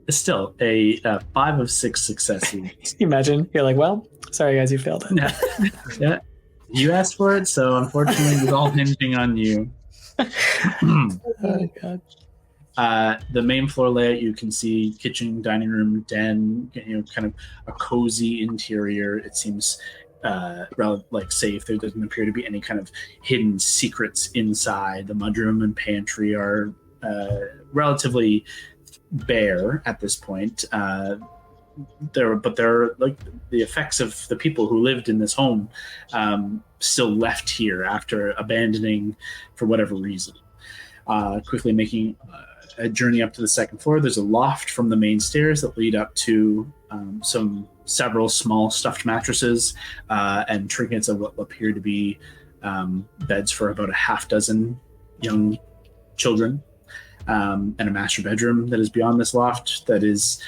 G: Still a 5 of 6 successes.
B: Can you imagine? You're like, well, sorry guys, you failed it.
G: Yeah. You asked for it, so unfortunately it's all hinging on you.
B: Oh, God.
G: The main floor layout, you can see kitchen, dining room, den, kind of a cozy interior. It seems like safe. There doesn't appear to be any kind of hidden secrets inside. The mudroom and pantry are relatively bare at this point. There are like the effects of the people who lived in this home still left here after abandoning for whatever reason. Quickly making a journey up to the second floor, there's a loft from the main stairs that lead up to several small stuffed mattresses and trinkets of what appear to be beds for about a half dozen young children, and a master bedroom that is beyond this loft that is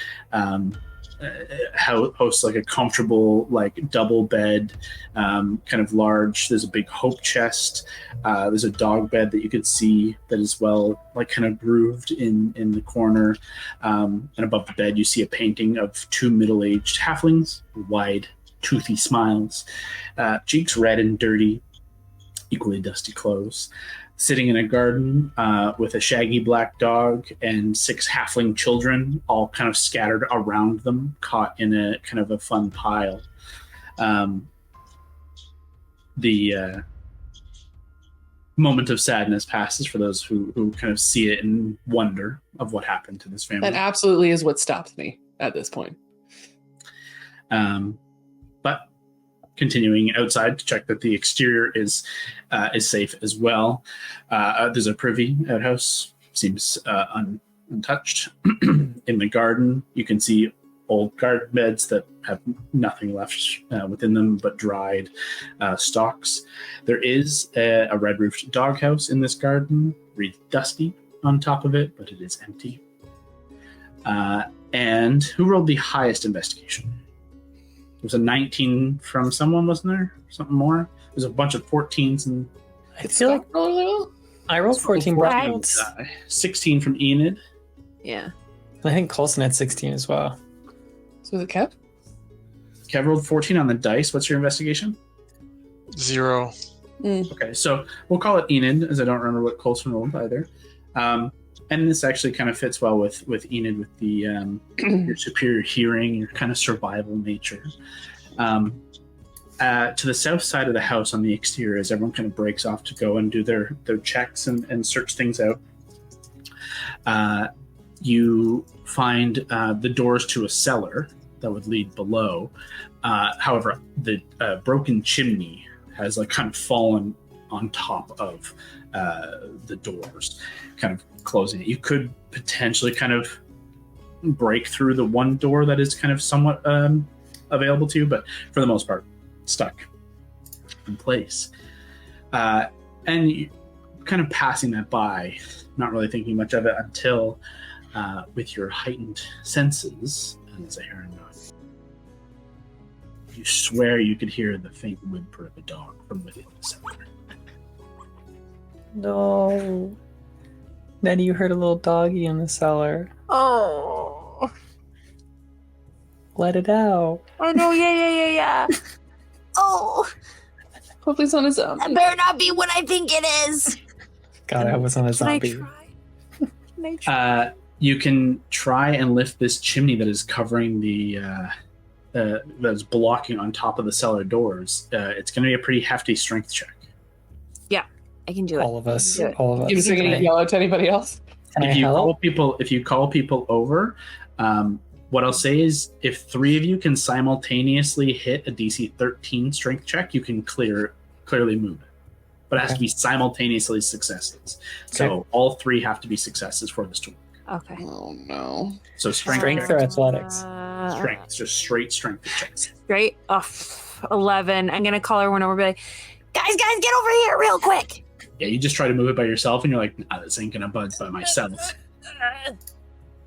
G: hosts like a comfortable like double bed, kind of large. There's a big hope chest. There's a dog bed that you could see that is well like kind of grooved in the corner, and above the bed you see a painting of two middle-aged halflings, wide toothy smiles, cheeks red and dirty, equally dusty clothes, sitting in a garden with a shaggy black dog and 6 halfling children, all kind of scattered around them, caught in a kind of a fun pile. The moment of sadness passes for those who kind of see it and wonder of what happened to this family.
D: That absolutely is what stopped me at this point.
G: But continuing outside to check that the exterior is safe as well. There's a privy outhouse, seems untouched. In the garden, you can see old garden beds that have nothing left within them but dried stalks. There is a red-roofed doghouse in this garden, really dusty on top of it, but it is empty. And who rolled the highest investigation? There was a 19 from someone, wasn't there? Something more? There's a bunch of 14s and
B: I feel like I rolled 14 brackets.
G: 16 from Enid.
C: Yeah.
B: I think Coulson had 16 as well.
D: So was it Kev?
G: Kev rolled 14 on the dice. What's your investigation?
F: 0.
G: Okay, so we'll call it Enid, as I don't remember what Coulson rolled either. And this actually kind of fits well with Enid, with the your superior hearing, your kind of survival nature. To the south side of the house on the exterior, as everyone kind of breaks off to go and do their checks and search things out, you find the doors to a cellar that would lead below. However, the broken chimney has like kind of fallen on top of the doors, kind of closing it. You could potentially kind of break through the one door that is kind of somewhat available to you, but for the most part, stuck in place. And you kind of passing that by, not really thinking much of it until with your heightened senses, and as I hear a noise, you swear you could hear the faint whimper of a dog from within the cellar.
B: No. Nettie, you heard a little doggy in the cellar.
C: Oh.
B: Let it out.
C: Oh no, yeah. Oh.
D: Hopefully it's on a zombie.
C: That better not be what I think it is.
B: God, I was on a zombie.
C: Can I try?
G: You can try and lift this chimney that is covering that is blocking on top of the cellar doors. It's going to be a pretty hefty strength check.
C: Yeah, I can do it.
B: All of us.
C: Do it.
B: All of us.
D: You just gonna yell out to anybody else?
B: Can
G: If
B: I help?
G: you call people over, what I'll say is if 3 of you can simultaneously hit a DC 13 strength check, you can clearly move it. But it has to be simultaneously successes. So all 3 have to be successes for this to work.
C: Okay.
D: Oh no.
G: So
B: Strength or athletics?
G: strength. It's just straight strength checks.
C: Straight off 11. I'm gonna call everyone over and be like, guys, get over here real quick.
G: Yeah, you just try to move it by yourself, and you're like, nah, this ain't gonna budge by myself.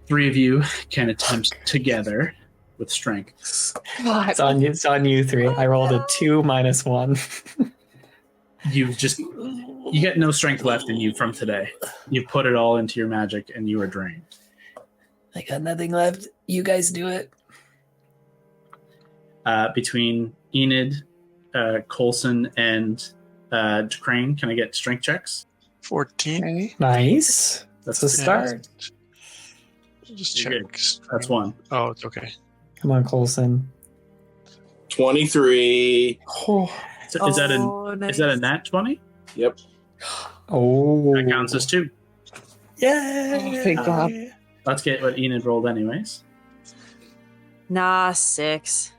G: 3 of you can attempt together with strength.
D: God.
B: It's on you 3. I rolled a 2 minus 1.
G: You get no strength left in you from today. You put it all into your magic, and you are drained.
B: I got nothing left. You guys do it.
G: Between Enid, Coulson, and Crane, can I get strength checks?
F: 14.
D: Okay.
B: Nice. That's a start.
F: Just
G: You're
F: check.
G: good. That's 1.
F: Oh, it's okay.
B: Come on, Coulson.
E: 23.
D: Oh,
G: So is that a nat 20?
E: Yep.
B: Oh.
G: That counts as 2.
B: Yeah.
D: Oh, thank God.
G: Let's get what Enid rolled anyways.
C: Nah, 6.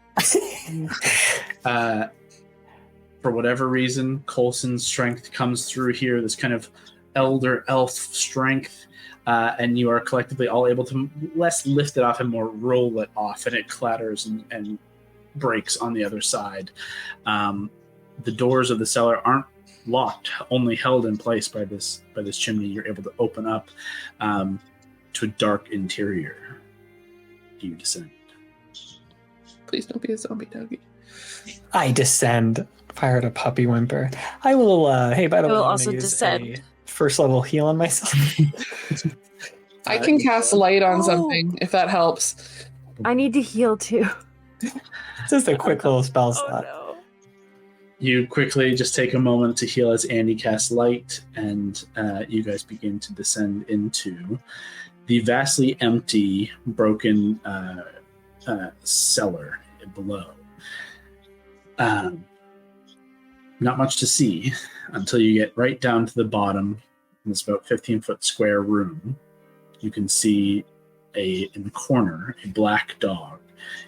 G: For whatever reason, Coulson's strength comes through here, this kind of elder elf strength, and you are collectively all able to less lift it off and more roll it off, and it clatters and breaks on the other side. The doors of the cellar aren't locked, only held in place by this chimney. You're able to open up to a dark interior. Do you descend?
D: please don't be a zombie doggy.
B: I descend. Fired a puppy whimper. I will. Hey, by the
C: I
B: way,
C: will
B: I'm
C: also
B: gonna use
C: descend.
B: a first level heal on myself.
D: I can cast light on
C: Oh.
D: something if that helps.
C: I need to heal too.
B: Just a quick little spell
C: Oh
B: slot.
C: no.
G: You quickly just take a moment to heal as Andy casts light, and you guys begin to descend into the vastly empty, broken cellar below. not much to see until you get right down to the bottom in this about 15-foot square room. You can see in the corner a black dog.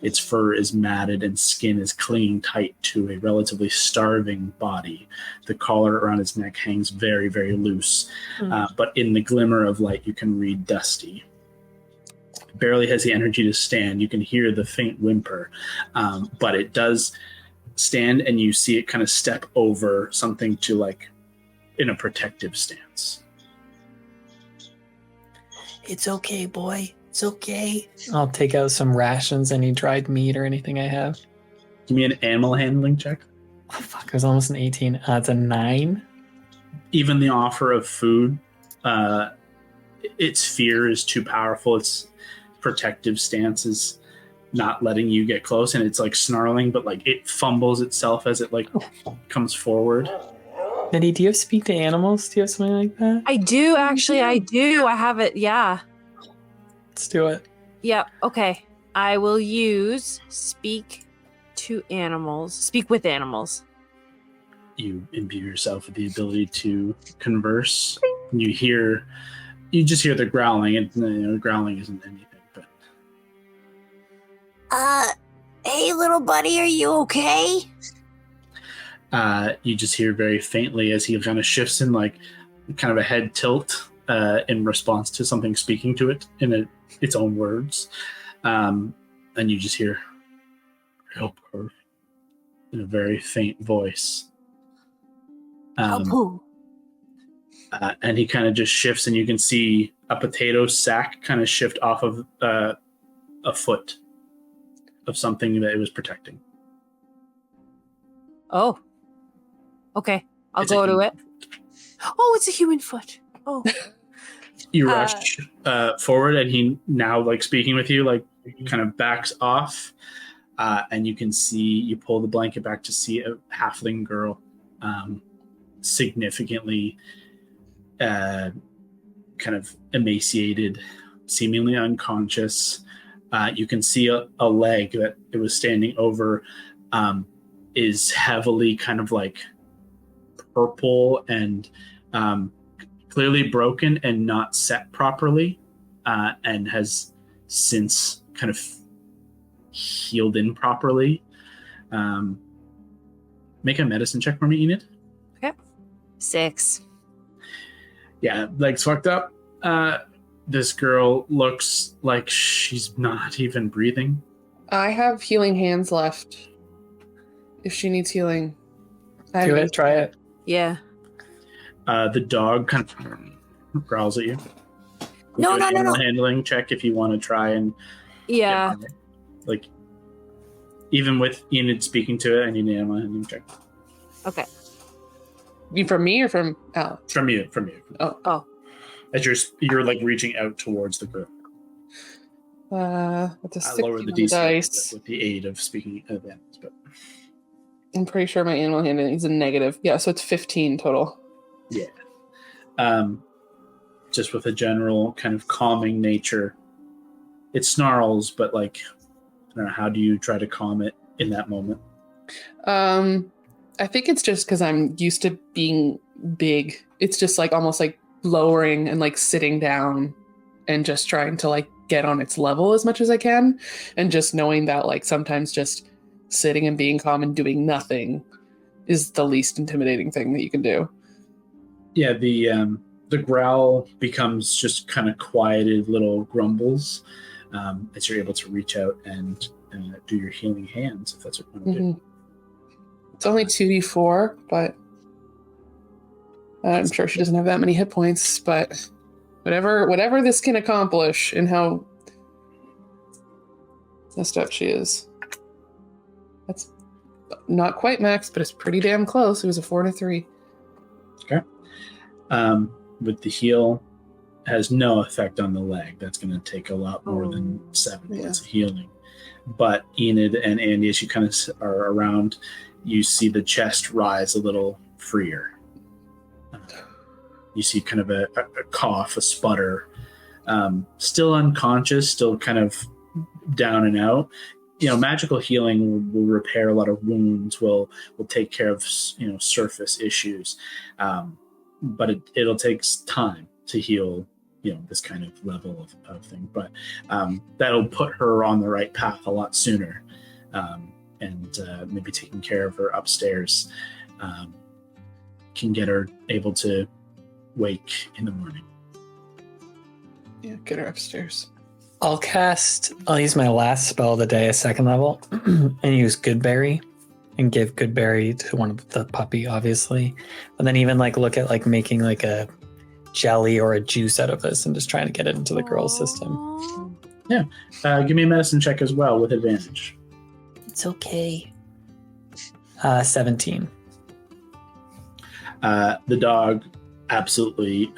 G: Its fur is matted and skin is clinging tight to a relatively starving body. The collar around its neck hangs very, very loose. But in the glimmer of light, you can read Dusty. Barely has the energy to stand. You can hear the faint whimper, but it does stand, and you see it kind of step over something to like in a protective stance.
B: It's okay, boy. It's okay. I'll take out some rations, any dried meat or anything I have.
G: Give me an animal handling check.
B: Oh, fuck, it was almost an 18. It's a 9.
G: Even the offer of food, its fear is too powerful. Its protective stance is not letting you get close, and it's like snarling, but like it fumbles itself as it like comes forward.
B: Betty, do you have speak to animals? Do you have something like that?
C: I do, actually. I do. I have it. Yeah.
B: Let's do it.
C: Yep. Okay. I will use speak to animals. Speak with animals.
G: You imbue yourself with the ability to converse. You just hear the growling, and growling isn't anything, but
C: Hey, little buddy, are you okay?
G: you just hear very faintly as he kind of shifts in like kind of a head tilt in response to something speaking to it in its own words. And you just hear, help her, in a very faint voice.
C: Help who?
G: And he kind of just shifts, and you can see a potato sack kind of shift off of a foot of something that it was protecting.
C: Oh. Okay. I'll
G: It's a
C: go to
G: human.
C: it. Oh, it's a human foot. Oh.
G: You rush forward, and he now, like, speaking with you, like, kind of backs off, and you can see, you pull the blanket back to see a halfling girl, significantly kind of emaciated, seemingly unconscious. You can see a leg that it was standing over is heavily kind of like purple and clearly broken and not set properly, and has since kind of healed in properly. Make a medicine check for me, Enid.
C: Okay. 6.
G: Yeah, legs fucked up. This girl looks like she's not even breathing.
D: I have healing hands left. If she needs healing.
B: Do it. Try it.
C: Yeah.
G: The dog kind of growls at you.
C: No.
G: Handling check if you want to try and
C: Yeah.
G: like even with Enid speaking to it, I need an animal handling check.
C: Okay.
D: You from me or from Al?
G: From you.
C: Oh.
G: As you're like reaching out towards the group.
D: With the
G: I
D: 6
G: lowered the DC
D: dice.
G: with the aid of speaking of animals, but
D: I'm pretty sure my animal handling is a negative. Yeah, so it's 15 total.
G: yeah. Just with a general kind of calming nature. It snarls, but like, I don't know, how do you try to calm it in that moment?
D: I think it's just because I'm used to being big. It's just like almost like lowering and like sitting down and just trying to like get on its level as much as I can. And just knowing that like sometimes just sitting and being calm and doing nothing is the least intimidating thing that you can do.
G: Yeah, the growl becomes just kind of quieted little grumbles as you're able to reach out and do your healing hands, if that's what you want to do.
D: It's only 2d4, but I'm sure she doesn't have that many hit points, but whatever this can accomplish and how messed up she is. That's not quite max, but it's pretty damn close. It was a 4 and a 3.
G: Okay. With the heal, has no effect on the leg. That's going to take a lot more than 7 points of healing. But Enid and Andy, as you kind of are around, you see the chest rise a little freer. You see kind of a cough, a sputter. Still unconscious, still kind of down and out. magical healing will repair a lot of wounds, will take care of surface issues, but it'll take time to heal this kind of level of thing. But that'll put her on the right path a lot sooner, and maybe taking care of her upstairs can get her able to wake in the morning.
D: Yeah, get her upstairs.
B: I'll use my last spell of the day, a second level, and use Goodberry and give Goodberry to one of the puppy, obviously. And then even look at making a jelly or a juice out of this and just trying to get it into the girl's system.
G: Yeah. Give me a medicine check as well with advantage.
B: It's okay. 17.
G: The dog absolutely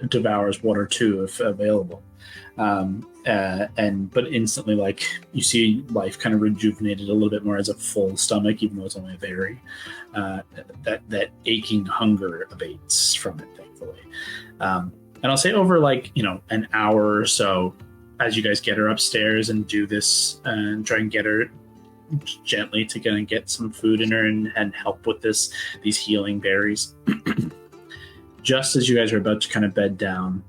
G: devours one or two if available. But instantly, you see life kind of rejuvenated a little bit more as a full stomach, even though it's only a berry. That aching hunger abates from it, thankfully. And I'll say over an hour or so, as you guys get her upstairs and do this and try and get her gently to get some food in her and help with these healing berries. Just as you guys are about to kind of bed down,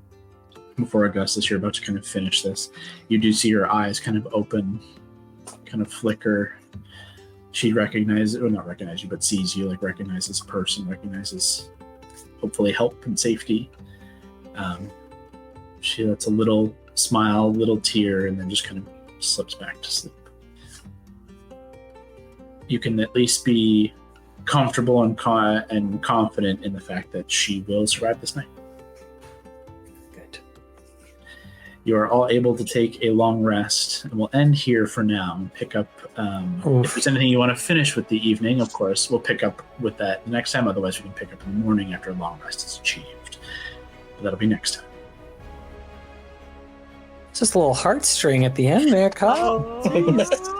G: before Augustus, you're about to kind of finish this, you do see her eyes kind of open, kind of flicker. She not recognize you, but sees you, recognizes person, recognizes hopefully help and safety. She lets a little smile, little tear, and then just kind of slips back to sleep. You can at least be comfortable and confident in the fact that she will survive this night.
B: Good.
G: You are all able to take a long rest, and we'll end here for now and pick up. If there's anything you want to finish with the evening, of course, we'll pick up with that the next time. Otherwise, we can pick up in the morning after a long rest is achieved. But that'll be next time.
B: Just a little heartstring at the end there, Kyle.
C: Oh.